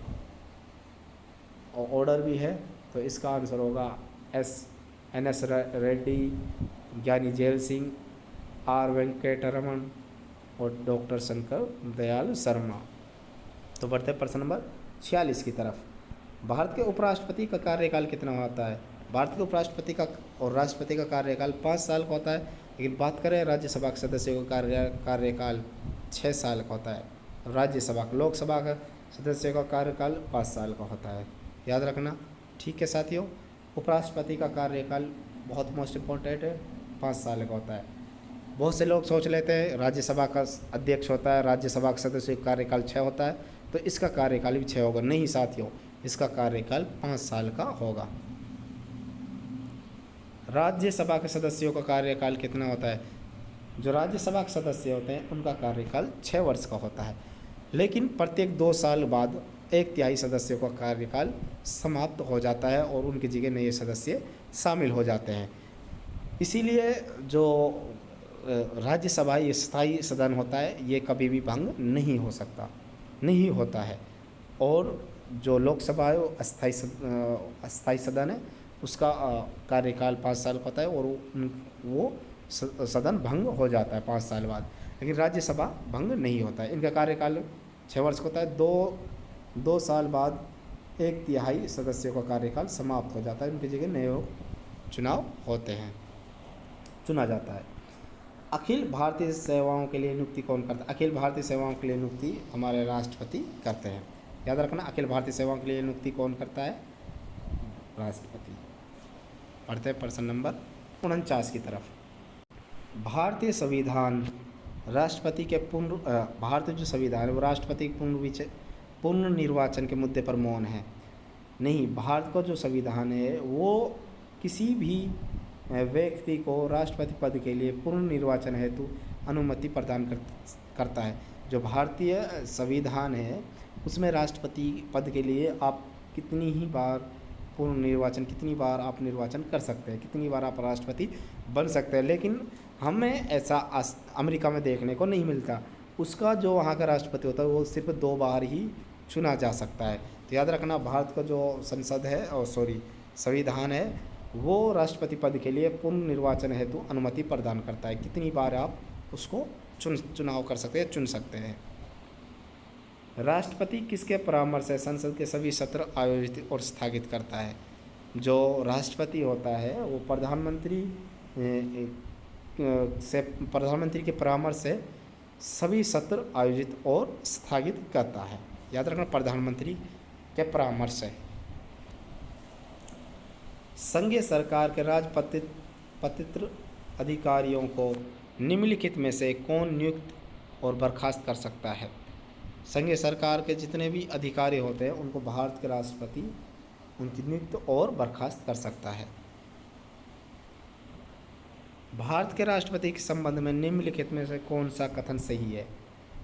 ऑर्डर भी है। तो इसका आंसर होगा NS रेड्डी, ज्ञानी जैल सिंह, R वेंकटरमण और डॉक्टर शंकर दयाल शर्मा। तो बढ़ते हैं प्रश्न नंबर 46 की तरफ। भारत के उपराष्ट्रपति का कार्यकाल कितना होता है? भारत के उपराष्ट्रपति का और राष्ट्रपति का कार्यकाल 5 साल का होता है, लेकिन बात करें राज्यसभा के सदस्यों का कार्यकाल 6 साल का होता है। राज्यसभा का, लोकसभा का सदस्यों का कार्यकाल 5 साल का होता है। याद रखना। ठीक है साथियों, उपराष्ट्रपति का कार्यकाल बहुत मोस्ट इम्पोर्टेंट है, 5 साल का होता है। बहुत से लोग सोच लेते हैं राज्यसभा का अध्यक्ष होता है, राज्यसभा का सदस्य का कार्यकाल 6 होता है, तो इसका कार्यकाल भी 6 होगा। नहीं साथियों, इसका कार्यकाल 5 साल का होगा। राज्यसभा के सदस्यों का कार्यकाल कितना होता है? जो राज्यसभा के सदस्य होते हैं उनका कार्यकाल 6 वर्ष का होता है, लेकिन प्रत्येक 2 साल बाद 1/3 सदस्यों का कार्यकाल समाप्त हो जाता है और उनकी जगह नए सदस्य शामिल हो जाते हैं। इसीलिए जो राज्यसभा ये स्थायी सदन होता है, ये कभी भी भंग नहीं हो सकता, नहीं होता है। और जो लोकसभा है वो अस्थायी सदन है, उसका कार्यकाल 5 साल का होता है और वो सदन भंग हो जाता है 5 साल बाद। लेकिन राज्यसभा भंग नहीं होता है, इनका कार्यकाल 6 वर्ष का होता है। 2 साल बाद 1/3 सदस्यों का कार्यकाल समाप्त हो जाता है, उनकी जगह नए चुनाव होते हैं, चुना जाता है। अखिल भारतीय सेवाओं के लिए नियुक्ति कौन करता है? अखिल भारतीय सेवाओं के लिए नियुक्ति हमारे राष्ट्रपति करते हैं। याद रखना, अखिल भारतीय सेवाओं के लिए नियुक्ति कौन करता है? राष्ट्रपति। पढ़ते हैं प्रश्न नंबर 49 की तरफ। भारतीय संविधान राष्ट्रपति के भारतीय जो संविधान है वो राष्ट्रपति के पूर्ण निर्वाचन के मुद्दे पर मौन है। नहीं, भारत का जो संविधान है वो किसी भी व्यक्ति को राष्ट्रपति पद के लिए पूर्ण निर्वाचन हेतु अनुमति प्रदान करता है। जो भारतीय संविधान है उसमें राष्ट्रपति पद के लिए आप कितनी बार आप निर्वाचन कर सकते हैं, कितनी बार आप राष्ट्रपति बन सकते हैं। लेकिन हमें ऐसा अमेरिका में देखने को नहीं मिलता। उसका जो वहाँ का राष्ट्रपति होता है वो सिर्फ 2 बार ही चुना जा सकता है। तो याद रखना, भारत का जो संविधान है वो राष्ट्रपति पद के लिए पूर्ण निर्वाचन हेतु अनुमति प्रदान करता है। कितनी बार आप उसको चुनाव कर सकते हैं, चुन सकते हैं। राष्ट्रपति किसके परामर्श से संसद के सभी सत्र आयोजित और स्थगित करता है? जो राष्ट्रपति होता है वो प्रधानमंत्री के परामर्श से सभी सत्र आयोजित और स्थगित करता है। याद रखना, प्रधानमंत्री के परामर्श से। संघीय सरकार के राजपत्रित अधिकारियों को निम्नलिखित में से कौन नियुक्त और बर्खास्त कर सकता है? संघीय सरकार के जितने भी अधिकारी होते हैं उनको भारत के राष्ट्रपति उनकी नियुक्त और बर्खास्त कर सकता है। भारत के राष्ट्रपति के संबंध में निम्नलिखित में से कौन सा कथन सही है?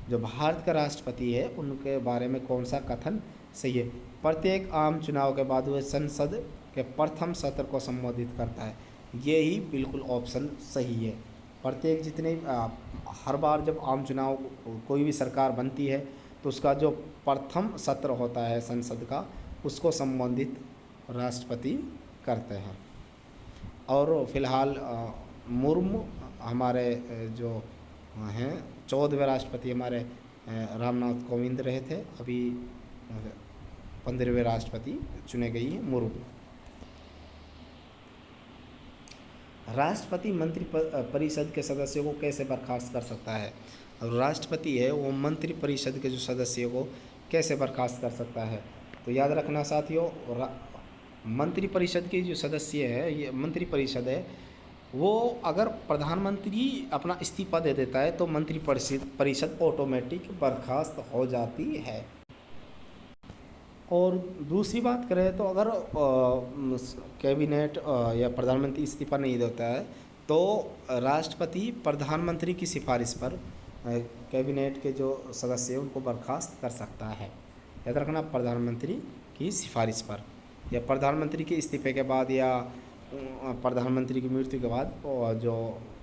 जो भारत का राष्ट्रपति है उनके बारे में कौन सा कथन सही है? प्रत्येक आम चुनाव के बाद वह संसद के प्रथम सत्र को संबोधित करता है। ये ही बिल्कुल ऑप्शन सही है। प्रत्येक हर बार जब आम चुनाव कोई भी सरकार बनती है तो उसका जो प्रथम सत्र होता है संसद का, उसको संबोधित राष्ट्रपति करते हैं। और फिलहाल मुर्मू हमारे जो हैं 14वें राष्ट्रपति हमारे रामनाथ कोविंद रहे थे, अभी 15वें राष्ट्रपति चुने गई है मुर्मू। राष्ट्रपति मंत्री परिषद के सदस्यों को कैसे बर्खास्त कर सकता है? और राष्ट्रपति है वो मंत्री परिषद के जो सदस्यों को कैसे बर्खास्त कर सकता है? तो याद रखना साथियों, मंत्री परिषद के जो सदस्य है, ये मंत्री परिषद है, वो अगर प्रधानमंत्री अपना इस्तीफा दे देता है तो मंत्री परिषद ऑटोमेटिक बर्खास्त हो जाती है। और दूसरी बात करें तो अगर कैबिनेट या प्रधानमंत्री इस्तीफा नहीं देता है तो राष्ट्रपति प्रधानमंत्री की सिफारिश पर कैबिनेट के जो सदस्य हैं उनको बर्खास्त कर सकता है। याद रखना, प्रधानमंत्री की सिफारिश पर या प्रधानमंत्री के इस्तीफे के बाद या प्रधानमंत्री की मृत्यु के बाद जो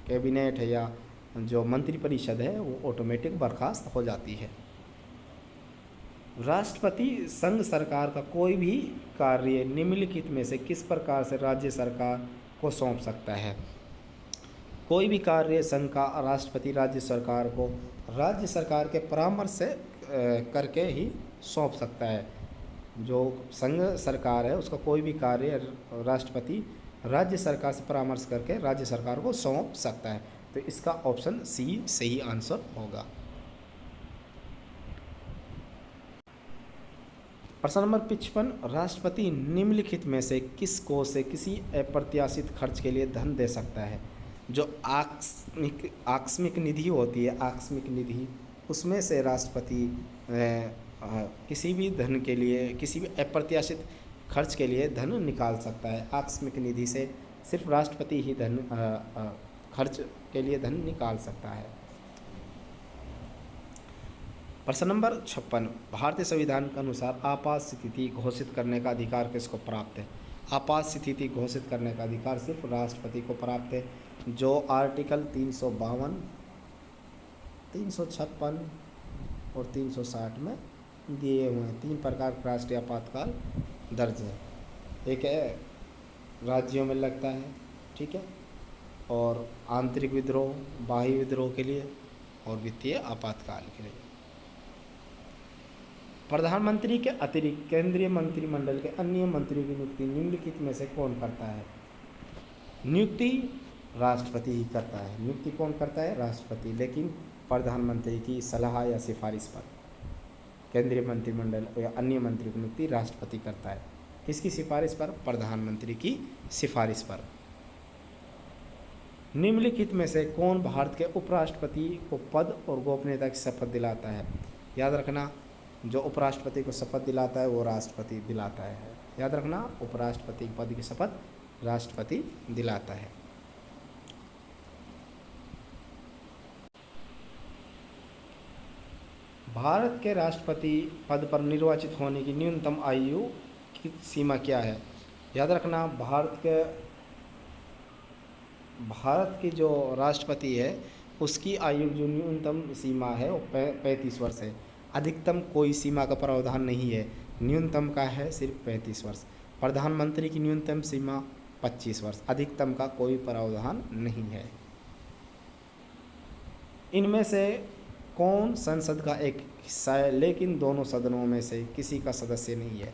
कैबिनेट है या जो मंत्री परिषद है वो ऑटोमेटिक बर्खास्त हो जाती है। राष्ट्रपति संघ सरकार का कोई भी कार्य निम्नलिखित में से किस प्रकार से राज्य सरकार को सौंप सकता है? कोई भी कार्य संघ का राष्ट्रपति राज्य सरकार को राज्य सरकार के परामर्श से करके ही सौंप सकता है। जो संघ सरकार है उसका कोई भी कार्य राष्ट्रपति राज्य सरकार से परामर्श करके राज्य सरकार को सौंप सकता है। तो इसका ऑप्शन सी सही आंसर होगा। प्रश्न नंबर 55, राष्ट्रपति निम्नलिखित में से किस कोष से किसी अप्रत्याशित खर्च के लिए धन दे सकता है? जो आकस्मिक निधि होती है, आकस्मिक निधि, उसमें से राष्ट्रपति किसी भी धन के लिए, किसी भी अप्रत्याशित खर्च के लिए धन निकाल सकता है। आकस्मिक निधि से सिर्फ राष्ट्रपति ही धन खर्च के लिए धन निकाल सकता है। प्रश्न नंबर 56, भारतीय संविधान के अनुसार आपात स्थिति घोषित करने का अधिकार किसको प्राप्त है? आपात स्थिति घोषित करने का अधिकार सिर्फ राष्ट्रपति को प्राप्त है, जो आर्टिकल 352, 356 और 360 में दिए हुए हैं। 3 प्रकार का राष्ट्रीय आपातकाल दर्ज है। एक है राज्यों में लगता है, ठीक है, और आंतरिक विद्रोह, बाह्य विद्रोह के लिए, और वित्तीय आपातकाल के लिए। प्रधानमंत्री के अतिरिक्त केंद्रीय मंत्रिमंडल के अन्य मंत्रियों की नियुक्ति निम्नलिखित में से कौन करता है? नियुक्ति राष्ट्रपति ही करता है। नियुक्ति कौन करता है? राष्ट्रपति, लेकिन प्रधानमंत्री की सलाह या सिफारिश पर केंद्रीय मंत्रिमंडल या अन्य मंत्रियों की नियुक्ति राष्ट्रपति करता है। किसकी सिफारिश पर? प्रधानमंत्री की सिफारिश पर। निम्नलिखित में से कौन भारत के उपराष्ट्रपति को पद और गोपनीयता की शपथ दिलाता है? याद रखना, जो उपराष्ट्रपति को शपथ दिलाता है वो राष्ट्रपति दिलाता है। याद रखना, उपराष्ट्रपति पद की शपथ राष्ट्रपति दिलाता है। भारत के राष्ट्रपति पद पर निर्वाचित होने की न्यूनतम आयु की सीमा क्या है? याद रखना, भारत की जो राष्ट्रपति है उसकी आयु जो न्यूनतम सीमा है वो 35 वर्ष है। अधिकतम कोई सीमा का प्रावधान नहीं है, न्यूनतम का है सिर्फ 35 वर्ष। प्रधानमंत्री की न्यूनतम सीमा 25 वर्ष, अधिकतम का कोई प्रावधान नहीं है। इनमें से कौन संसद का एक हिस्सा है लेकिन दोनों सदनों में से किसी का सदस्य नहीं है?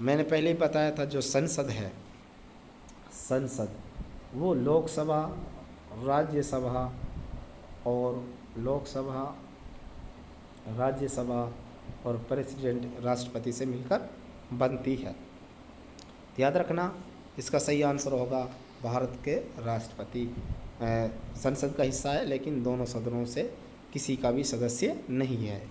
मैंने पहले ही बताया था, जो संसद है, संसद वो लोकसभा, राज्यसभा और लोकसभा, राज्यसभा और प्रेसिडेंट राष्ट्रपति से मिलकर बनती है। तो याद रखना, इसका सही आंसर होगा भारत के राष्ट्रपति संसद का हिस्सा है लेकिन दोनों सदनों से किसी का भी सदस्य नहीं है।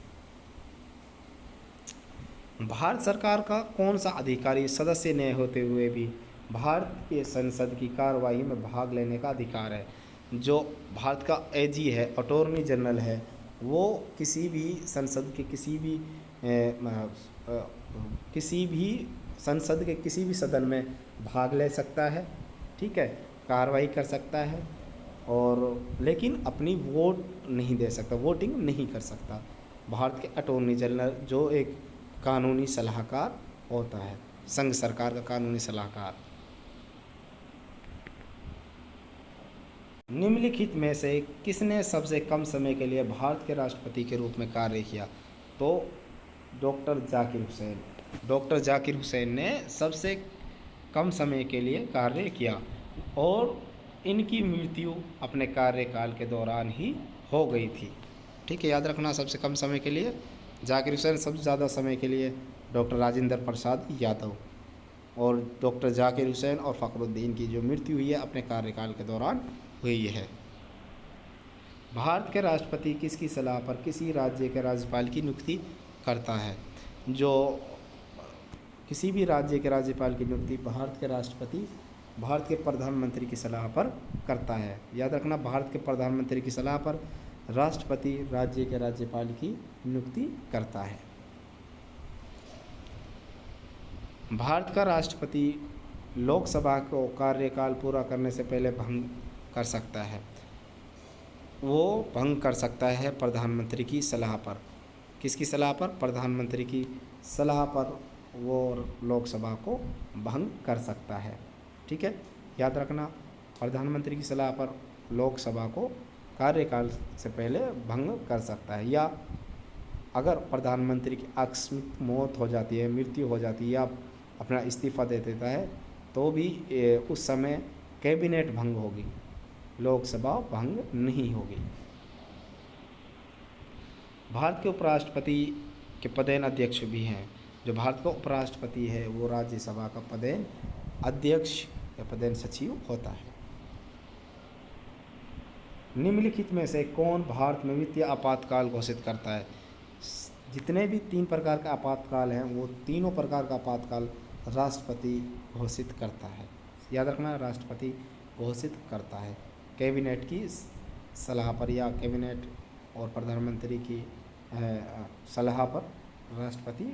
भारत सरकार का कौन सा अधिकारी सदस्य न होते हुए भी भारतीय संसद की कार्यवाही में भाग लेने का अधिकार है? जो भारत का एजी है, अटॉर्नी जनरल है, वो किसी भी संसद के किसी भी संसद के किसी भी सदन में भाग ले सकता है, ठीक है, कार्रवाई कर सकता है, और लेकिन अपनी वोट नहीं दे सकता, वोटिंग नहीं कर सकता। भारत के अटॉर्नी जनरल जो एक कानूनी सलाहकार होता है, संघ सरकार का कानूनी सलाहकार। निम्नलिखित में से किसने सबसे कम समय के लिए भारत के राष्ट्रपति के रूप में कार्य किया? तो डॉक्टर जाकिर हुसैन। डॉक्टर जाकिर हुसैन ने सबसे कम समय के लिए कार्य किया और इनकी मृत्यु अपने कार्यकाल के दौरान ही हो गई थी, ठीक है। याद रखना, सबसे कम समय के लिए जाकिर हुसैन, सबसे ज़्यादा समय के लिए डॉक्टर राजेंद्र प्रसाद यादव, और डॉक्टर जाकिर हुसैन और फ़खरुद्दीन की जो मृत्यु हुई है अपने कार्यकाल के दौरान हुई है। भारत के राष्ट्रपति किसकी सलाह पर किसी राज्य के राज्यपाल की नियुक्ति करता है? जो किसी भी राज्य के राज्यपाल की नियुक्ति भारत के राष्ट्रपति भारत के प्रधानमंत्री की सलाह पर करता है। याद रखना, भारत के प्रधानमंत्री की सलाह पर राष्ट्रपति राज्य के राज्यपाल की नियुक्ति करता है। भारत का राष्ट्रपति लोकसभा को कार्यकाल पूरा करने से पहले भंग कर सकता है। वो भंग कर सकता है प्रधानमंत्री की सलाह पर। किसकी सलाह पर? प्रधानमंत्री की सलाह पर वो लोकसभा को भंग कर सकता है, ठीक है। याद रखना, प्रधानमंत्री की सलाह पर लोकसभा को कार्यकाल से पहले भंग कर सकता है, या अगर प्रधानमंत्री की आकस्मिक मौत हो जाती है, मृत्यु हो जाती है, या अपना इस्तीफ़ा दे देता है, तो भी उस समय कैबिनेट भंग होगी, लोकसभा भंग नहीं होगी। भारत के उपराष्ट्रपति के पदेन अध्यक्ष भी हैं। जो भारत का उपराष्ट्रपति है वो राज्यसभा का पदेन अध्यक्ष या पदेन सचिव होता है। निम्नलिखित में से कौन भारत में वित्तीय आपातकाल घोषित करता है? जितने भी 3 प्रकार का आपातकाल हैं वो तीनों प्रकार का आपातकाल राष्ट्रपति घोषित करता है। याद रखना, राष्ट्रपति घोषित करता है। कैबिनेट की सलाह पर या कैबिनेट और प्रधानमंत्री की सलाह पर राष्ट्रपति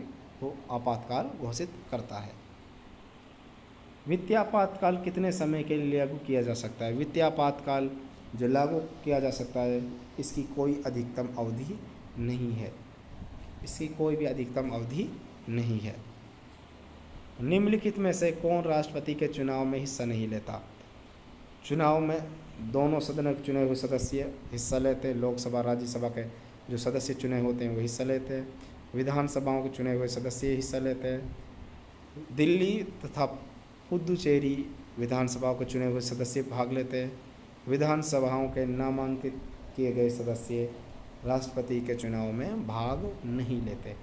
को आपातकाल घोषित करता है। वित्तीय आपातकाल कितने समय के लिए लागू किया जा सकता है? वित्तीय आपातकाल जो लागू किया जा सकता है इसकी कोई अधिकतम अवधि नहीं है, इसकी कोई भी अधिकतम अवधि नहीं है। निम्नलिखित में से कौन राष्ट्रपति के चुनाव में हिस्सा नहीं लेता? चुनाव में दोनों सदनों के चुने हुए सदस्य हिस्सा लेते हैं। लोकसभा राज्यसभा के जो सदस्य चुने होते हैं वो हिस्सा लेते हैं। विधानसभाओं के चुने हुए सदस्य हिस्सा लेते हैं। दिल्ली तथा पुदुचेरी विधानसभाओं के चुने हुए सदस्य भाग लेते हैं। विधानसभाओं के नामांकित किए गए सदस्य राष्ट्रपति के चुनाव में भाग नहीं लेते,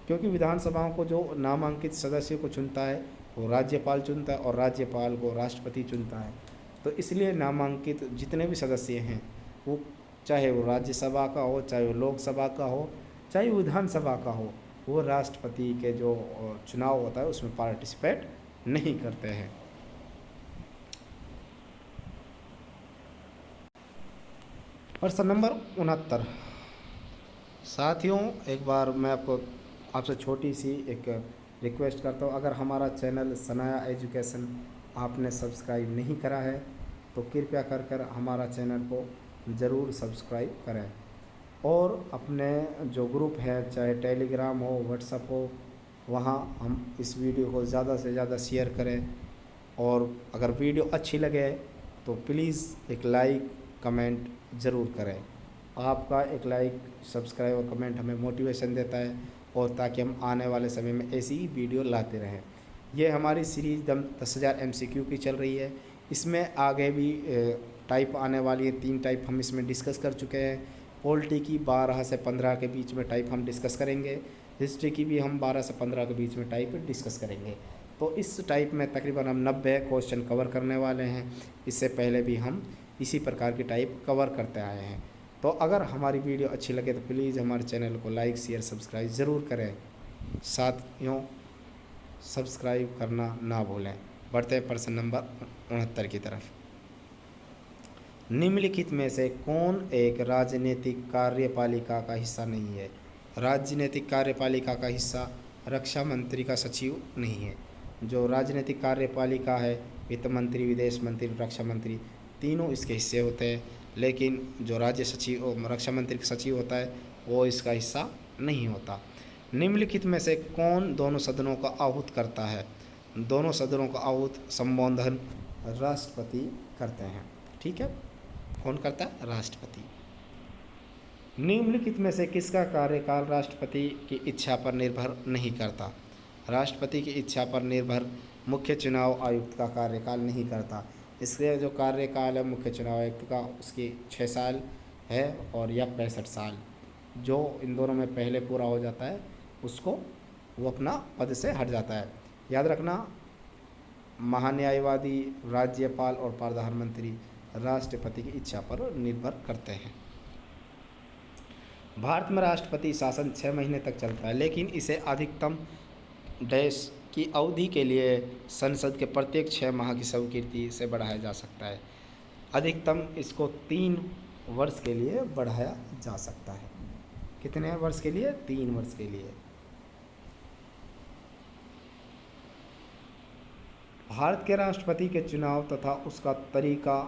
क्योंकि विधानसभाओं को जो नामांकित सदस्यों को चुनता है वो राज्यपाल चुनता है और राज्यपाल को राष्ट्रपति चुनता है। तो इसलिए नामांकित जितने भी सदस्य हैं वो चाहे वो राज्यसभा का हो, चाहे वो लोकसभा का हो, चाहे विधानसभा का हो, वो राष्ट्रपति के जो चुनाव होता है उसमें पार्टिसिपेट नहीं करते हैं। प्रश्न नंबर 69। साथियों, एक बार मैं आपसे छोटी सी एक रिक्वेस्ट करता हूँ, अगर हमारा चैनल सनाया एजुकेशन आपने सब्सक्राइब नहीं करा है तो कृपया कर हमारा चैनल को ज़रूर सब्सक्राइब करें और अपने जो ग्रुप है, चाहे टेलीग्राम हो, व्हाट्सएप हो, वहाँ हम इस वीडियो को ज़्यादा से ज़्यादा शेयर करें। और अगर वीडियो अच्छी लगे तो प्लीज़ एक लाइक कमेंट ज़रूर करें। आपका एक लाइक, सब्सक्राइब और कमेंट हमें मोटिवेशन देता है और ताकि हम आने वाले समय में ऐसी ही वीडियो लाते रहें। ये हमारी सीरीज़ 10,000 MCQ की चल रही है। इसमें आगे भी टाइप आने वाली है। 3 टाइप हम इसमें डिस्कस कर चुके हैं। पॉलिटी की 12 से 15 के बीच में टाइप हम डिस्कस करेंगे। हिस्ट्री की भी हम 12 से 15 के बीच में टाइप डिस्कस करेंगे। तो इस टाइप में तकरीबन हम 90 क्वेश्चन कवर करने वाले हैं। इससे पहले भी हम इसी प्रकार की टाइप कवर करते आए हैं। तो अगर हमारी वीडियो अच्छी लगे तो प्लीज़ हमारे चैनल को लाइक, शेयर, सब्सक्राइब ज़रूर करें। साथियों, सब्सक्राइब करना ना भूलें। बढ़ते हैं प्रश्न नंबर 69 की तरफ। निम्नलिखित में से कौन एक राजनीतिक कार्यपालिका का हिस्सा नहीं है? राजनीतिक कार्यपालिका का हिस्सा रक्षा मंत्री का सचिव नहीं है। जो राजनीतिक कार्यपालिका है, वित्त मंत्री, विदेश मंत्री, रक्षा मंत्री, तीनों इसके हिस्से होते हैं, लेकिन जो राज्य सचिव, रक्षा मंत्री का सचिव होता है वो इसका हिस्सा नहीं होता। निम्नलिखित में से कौन दोनों सदनों का आहूत करता है? दोनों सदनों का आहूत संबोधन राष्ट्रपति करते हैं। ठीक है, कौन करता है? राष्ट्रपति। निम्नलिखित में से किसका कार्यकाल राष्ट्रपति की इच्छा पर निर्भर नहीं करता? राष्ट्रपति की इच्छा पर निर्भर मुख्य चुनाव आयुक्त का कार्यकाल नहीं करता। इसलिए जो कार्यकाल है मुख्य चुनाव आयुक्त का, उसकी 6 साल है और या 65 साल। जो इन दोनों में पहले पूरा हो जाता है उसको वो अपना पद से हट जाता है। याद रखना, महान्यायवादी, राज्यपाल और प्रधानमंत्री राष्ट्रपति की इच्छा पर निर्भर करते हैं। भारत में राष्ट्रपति शासन 6 महीने तक चलता है, लेकिन इसे अधिकतम देश की अवधि के लिए संसद के प्रत्येक 6 माह की स्वीकृति से बढ़ाया जा सकता है। अधिकतम इसको 3 वर्ष के लिए बढ़ाया जा सकता है। कितने वर्ष के लिए? 3 वर्ष के लिए। भारत के राष्ट्रपति के चुनाव तथा उसका तरीका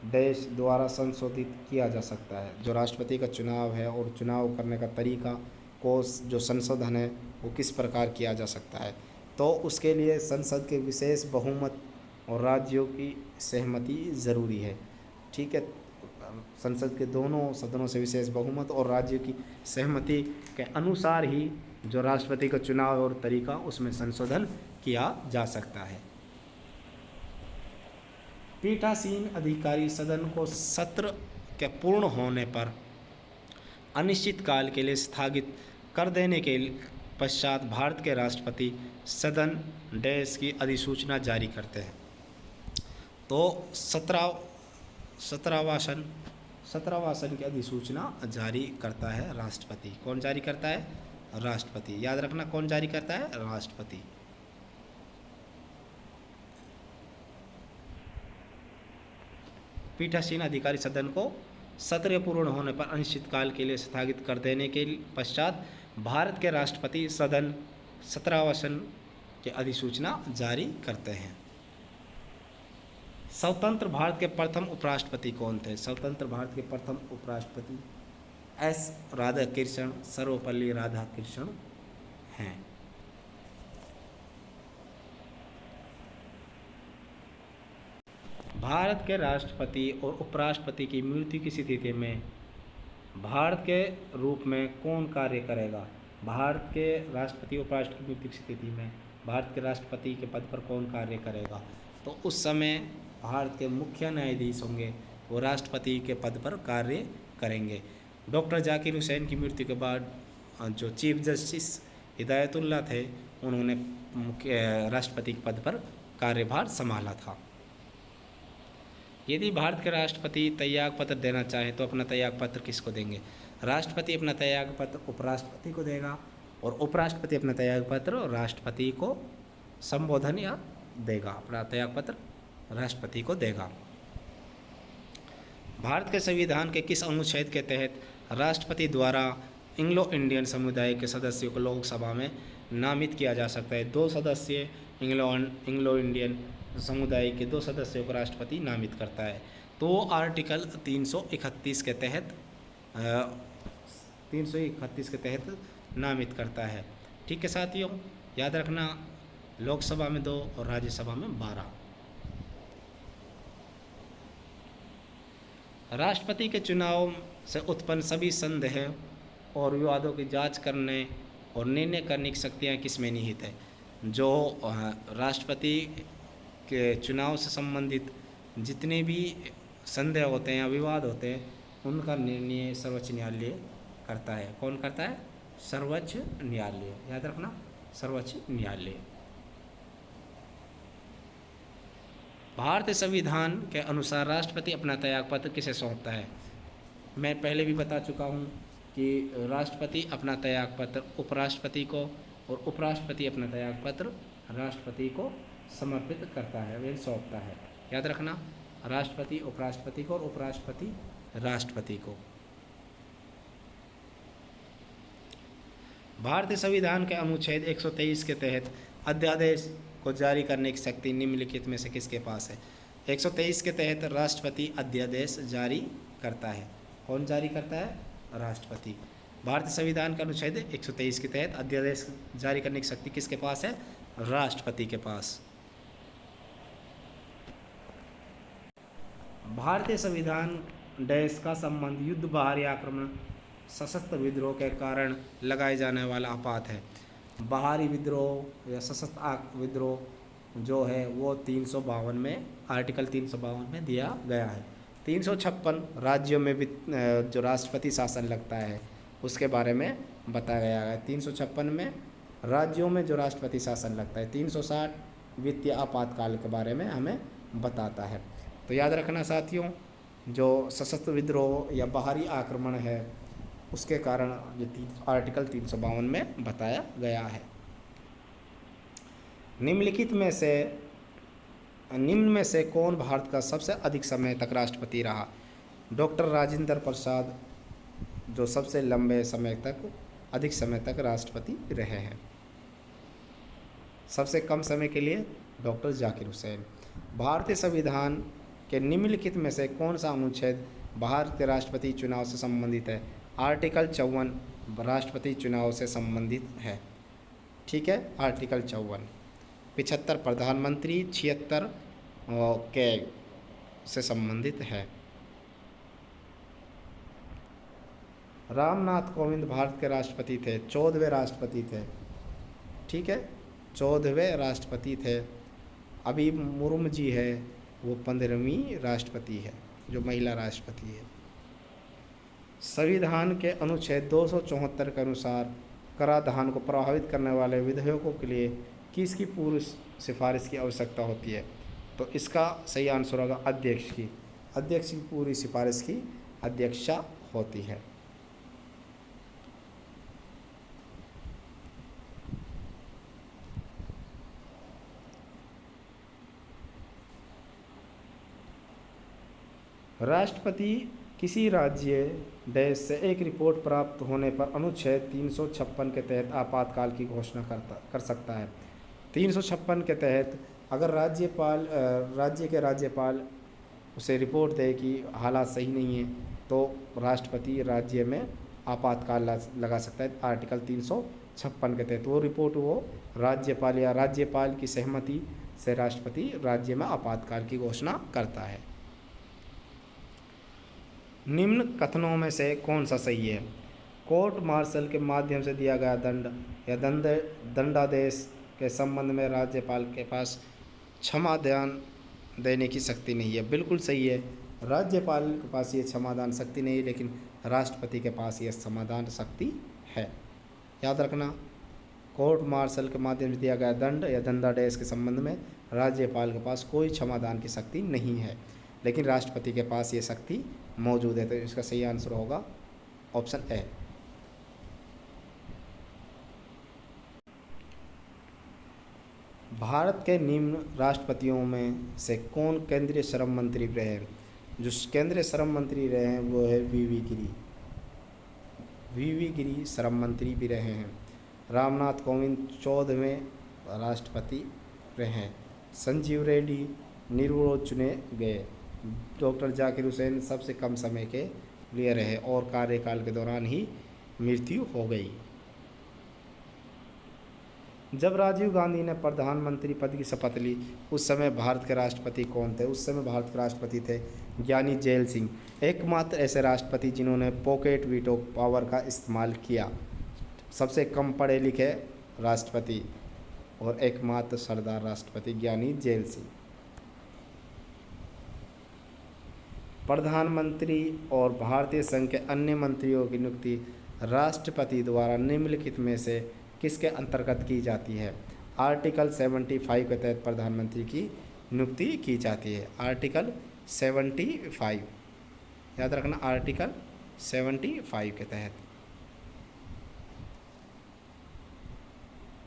देश द्वारा संशोधित किया जा सकता है। जो राष्ट्रपति का चुनाव है और चुनाव करने का तरीका को जो संशोधन है वो किस प्रकार किया जा सकता है, तो उसके लिए संसद के विशेष बहुमत और राज्यों की सहमति ज़रूरी है। ठीक है, संसद के दोनों सदनों से विशेष बहुमत और राज्यों की सहमति के अनुसार ही जो राष्ट्रपति का चुनाव और तरीका उसमें संशोधन किया जा सकता है। पीठासीन अधिकारी सदन को सत्र के पूर्ण होने पर अनिश्चित काल के लिए स्थगित कर देने पश्चात भारत के राष्ट्रपति सदन देश की अधिसूचना जारी करते हैं। तो 17वां आसन की अधिसूचना जारी करता है राष्ट्रपति। कौन जारी करता है? राष्ट्रपति। याद रखना, कौन जारी करता है? राष्ट्रपति। पीठासीन अधिकारी सदन को सत्र पूर्ण होने पर अनिश्चितकाल के लिए स्थगित कर देने के पश्चात भारत के राष्ट्रपति सदन 17वां आसन की अधिसूचना जारी करते हैं। स्वतंत्र भारत के प्रथम उपराष्ट्रपति कौन थे? स्वतंत्र भारत के प्रथम उपराष्ट्रपति एस राधाकृष्ण, सर्वपल्ली राधाकृष्ण हैं। भारत के राष्ट्रपति और उपराष्ट्रपति की मृत्यु की स्थिति में भारत के रूप में कौन कार्य करेगा? भारत के राष्ट्रपति उपराष्ट्रपति की मृत्यु की स्थिति में भारत के राष्ट्रपति के पद पर कौन कार्य करेगा? तो उस समय भारत के मुख्य न्यायाधीश होंगे, वो राष्ट्रपति के पद पर कार्य करेंगे। डॉक्टर जाकिर हुसैन की मृत्यु के बाद जो चीफ जस्टिस हिदायतुल्लाह थे, उन्होंने मुख्य राष्ट्रपति के पद पर कार्यभार संभाला था। यदि भारत के राष्ट्रपति त्यागपत्र देना चाहें तो अपना त्यागपत्र किसको देंगे? राष्ट्रपति अपना त्यागपत्र उपराष्ट्रपति को देगा और उपराष्ट्रपति अपना त्यागपत्र राष्ट्रपति को संबोधन या देगा। अपना त्यागपत्र राष्ट्रपति को देगा। भारत के संविधान के किस अनुच्छेद के तहत राष्ट्रपति द्वारा एंग्लो इंडियन समुदाय के सदस्यों को लोकसभा में नामित किया जा सकता है? 2 सदस्य एंग्लो इंडियन समुदाय के 2 सदस्यों को राष्ट्रपति नामित करता है। तो आर्टिकल 331 के तहत नामित करता है। ठीक है साथियों, याद रखना, लोकसभा में 2 और राज्यसभा में 12। राष्ट्रपति के चुनाव से उत्पन्न सभी संदेह और विवादों की जांच करने और निर्णय करने की शक्तियाँ किसमें निहित है? जो राष्ट्रपति के चुनाव से संबंधित जितने भी संदेह होते हैं या विवाद होते हैं, उनका निर्णय सर्वोच्च न्यायालय करता है। कौन करता है? सर्वोच्च न्यायालय। याद रखना, सर्वोच्च न्यायालय। भारतीय संविधान के अनुसार राष्ट्रपति अपना त्यागपत्र किसे सौंपता है? मैं पहले भी बता चुका हूँ कि राष्ट्रपति अपना त्यागपत्र उपराष्ट्रपति को और उपराष्ट्रपति अपना त्यागपत्र राष्ट्रपति को समर्पित करता है, वे सौंपता है। याद रखना, राष्ट्रपति उपराष्ट्रपति को और उपराष्ट्रपति राष्ट्रपति को। भारतीय संविधान के अनुच्छेद 123 के तहत अध्यादेश को जारी करने की शक्ति निम्नलिखित में से किसके पास है? 123 के तहत राष्ट्रपति अध्यादेश जारी करता है। कौन जारी करता है? राष्ट्रपति। भारतीय संविधान के अनुच्छेद 123 के तहत अध्यादेश जारी करने की शक्ति किसके पास है? राष्ट्रपति के पास। भारतीय संविधान देश का संबंध युद्ध, बाहरी आक्रमण, सशस्त्र विद्रोह के कारण लगाए जाने वाला आपात है। बाहरी विद्रोह या सशस्त्र विद्रोह जो है वो 352 में, आर्टिकल 352 में दिया गया है। 356 राज्यों में भी जो राष्ट्रपति शासन लगता है उसके बारे में बताया गया है। 356 में राज्यों में जो राष्ट्रपति शासन लगता है। 360 वित्तीय आपातकाल के बारे में हमें बताता है। तो याद रखना साथियों, जो सशस्त्र विद्रोह या बाहरी आक्रमण है उसके कारण ये आर्टिकल 352 में बताया गया है। निम्न में से कौन भारत का सबसे अधिक समय तक राष्ट्रपति रहा? डॉक्टर राजेंद्र प्रसाद जो सबसे लंबे समय तक, अधिक समय तक राष्ट्रपति रहे हैं। सबसे कम समय के लिए डॉक्टर जाकिर हुसैन। भारतीय संविधान के निम्नलिखित में से कौन सा अनुच्छेद भारत के राष्ट्रपति चुनाव से संबंधित है? आर्टिकल 54 राष्ट्रपति चुनाव से संबंधित है। ठीक है, आर्टिकल 54। 75 प्रधानमंत्री, 76 के से संबंधित है। रामनाथ कोविंद भारत के राष्ट्रपति थे, 14वें राष्ट्रपति थे। ठीक है, 14वें राष्ट्रपति थे। अभी मुर्मू जी है वो 15वीं राष्ट्रपति है, जो महिला राष्ट्रपति है। संविधान के अनुच्छेद 274 के अनुसार कराधान को प्रभावित करने वाले विधेयकों के लिए किसकी पूर्व सिफारिश की आवश्यकता होती है? तो इसका सही आंसर होगा अध्यक्ष की। अध्यक्ष की पूरी सिफारिश की अध्यक्षता होती है। राष्ट्रपति किसी राज्य देश से एक रिपोर्ट प्राप्त होने पर अनुच्छेद 356 के तहत आपातकाल की घोषणा कर सकता है। 356 के तहत अगर राज्य के राज्यपाल उसे रिपोर्ट दे कि हालात सही नहीं है, तो राष्ट्रपति राज्य में आपातकाल लगा सकता है। आर्टिकल 356 के तहत वो रिपोर्ट वो राज्यपाल या राज्यपाल की सहमति से राष्ट्रपति राज्य में आपातकाल की घोषणा करता है। निम्न कथनों में से कौन सा सही है? कोर्ट मार्शल के माध्यम से दिया गया दंड या दंडादेश के संबंध में राज्यपाल के पास क्षमादान देने की शक्ति नहीं है। बिल्कुल सही है, राज्यपाल के पास ये क्षमादान शक्ति नहीं है, लेकिन राष्ट्रपति के पास ये क्षमादान शक्ति है। याद रखना, कोर्ट मार्शल के माध्यम से दिया गया दंड या दंडादेश के संबंध में राज्यपाल के पास कोई क्षमादान की शक्ति नहीं है, लेकिन राष्ट्रपति के पास ये शक्ति मौजूद है। तो इसका सही आंसर होगा ऑप्शन ए। भारत के निम्न राष्ट्रपतियों में से कौन केंद्रीय श्रम मंत्री रहे हैं? जो केंद्रीय श्रम मंत्री रहे हैं वो है वीवी गिरी। वीवी गिरी श्रम मंत्री भी रहे हैं। रामनाथ कोविंद 14वें राष्ट्रपति रहे हैं। संजीव रेड्डी निर्विरोध चुने गए। डॉक्टर जाकिर हुसैन सबसे कम समय के लिए रहे और कार्यकाल के दौरान ही मृत्यु हो गई। जब राजीव गांधी ने प्रधानमंत्री पद की शपथ ली, उस समय भारत के राष्ट्रपति कौन थे? उस समय भारत के राष्ट्रपति थे ज्ञानी जैल सिंह, एकमात्र ऐसे राष्ट्रपति जिन्होंने पॉकेट वीटो पावर का इस्तेमाल किया। सबसे कम पढ़े लिखे राष्ट्रपति और एकमात्र सरदार राष्ट्रपति ज्ञानी जैल सिंह। प्रधानमंत्री और भारतीय संघ के अन्य मंत्रियों की नियुक्ति राष्ट्रपति द्वारा निम्नलिखित में से किसके अंतर्गत की जाती है? आर्टिकल 75 के तहत प्रधानमंत्री की नियुक्ति की जाती है। आर्टिकल 75, याद रखना, आर्टिकल 75 के तहत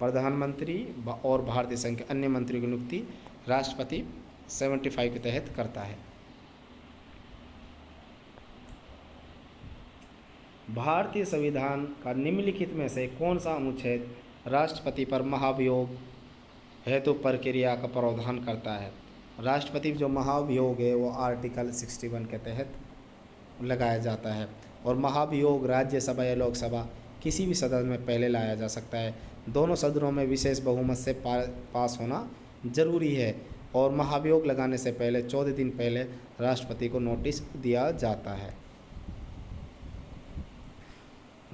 प्रधानमंत्री और भारतीय संघ के अन्य मंत्रियों की नियुक्ति राष्ट्रपति 75 के तहत करता है। भारतीय संविधान का निम्नलिखित में से कौन सा अनुच्छेद राष्ट्रपति पर महाभियोग हेतु प्रक्रिया का प्रावधान करता है? राष्ट्रपति जो महाभियोग है वो आर्टिकल 61 के तहत लगाया जाता है। और महाभियोग राज्यसभा या लोकसभा किसी भी सदन में पहले लाया जा सकता है। दोनों सदनों में विशेष बहुमत से पास होना जरूरी है और महाभियोग लगाने से पहले 14 दिन पहले राष्ट्रपति को नोटिस दिया जाता है।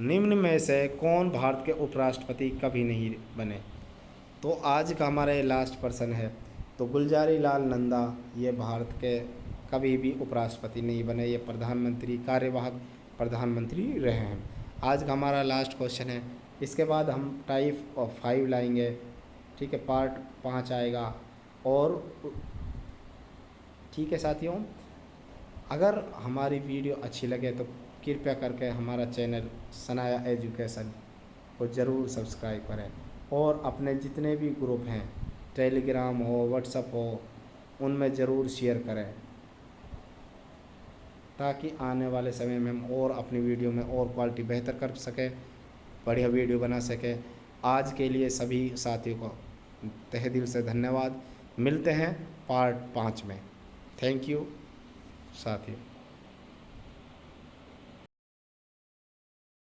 निम्न में से कौन भारत के उपराष्ट्रपति कभी नहीं बने? तो आज का हमारा ये लास्ट पर्सन है, तो गुलजारी लाल नंदा ये भारत के कभी भी उपराष्ट्रपति नहीं बने। ये प्रधानमंत्री, कार्यवाहक प्रधानमंत्री रहे हैं। आज का हमारा लास्ट क्वेश्चन है। इसके बाद हम टाइप 5 लाएंगे, ठीक है, पार्ट 5 आएगा। और ठीक है साथियों, अगर हमारी वीडियो अच्छी लगे तो कृपया करके हमारा चैनल सनाया एजुकेशन को ज़रूर सब्सक्राइब करें और अपने जितने भी ग्रुप हैं, टेलीग्राम हो, व्हाट्सएप हो, उनमें ज़रूर शेयर करें ताकि आने वाले समय में हम और अपनी वीडियो में और क्वालिटी बेहतर कर सकें, बढ़िया वीडियो बना सकें। आज के लिए सभी साथियों को तहे दिल से धन्यवाद। मिलते हैं पार्ट 5 में। थैंक यू साथियों।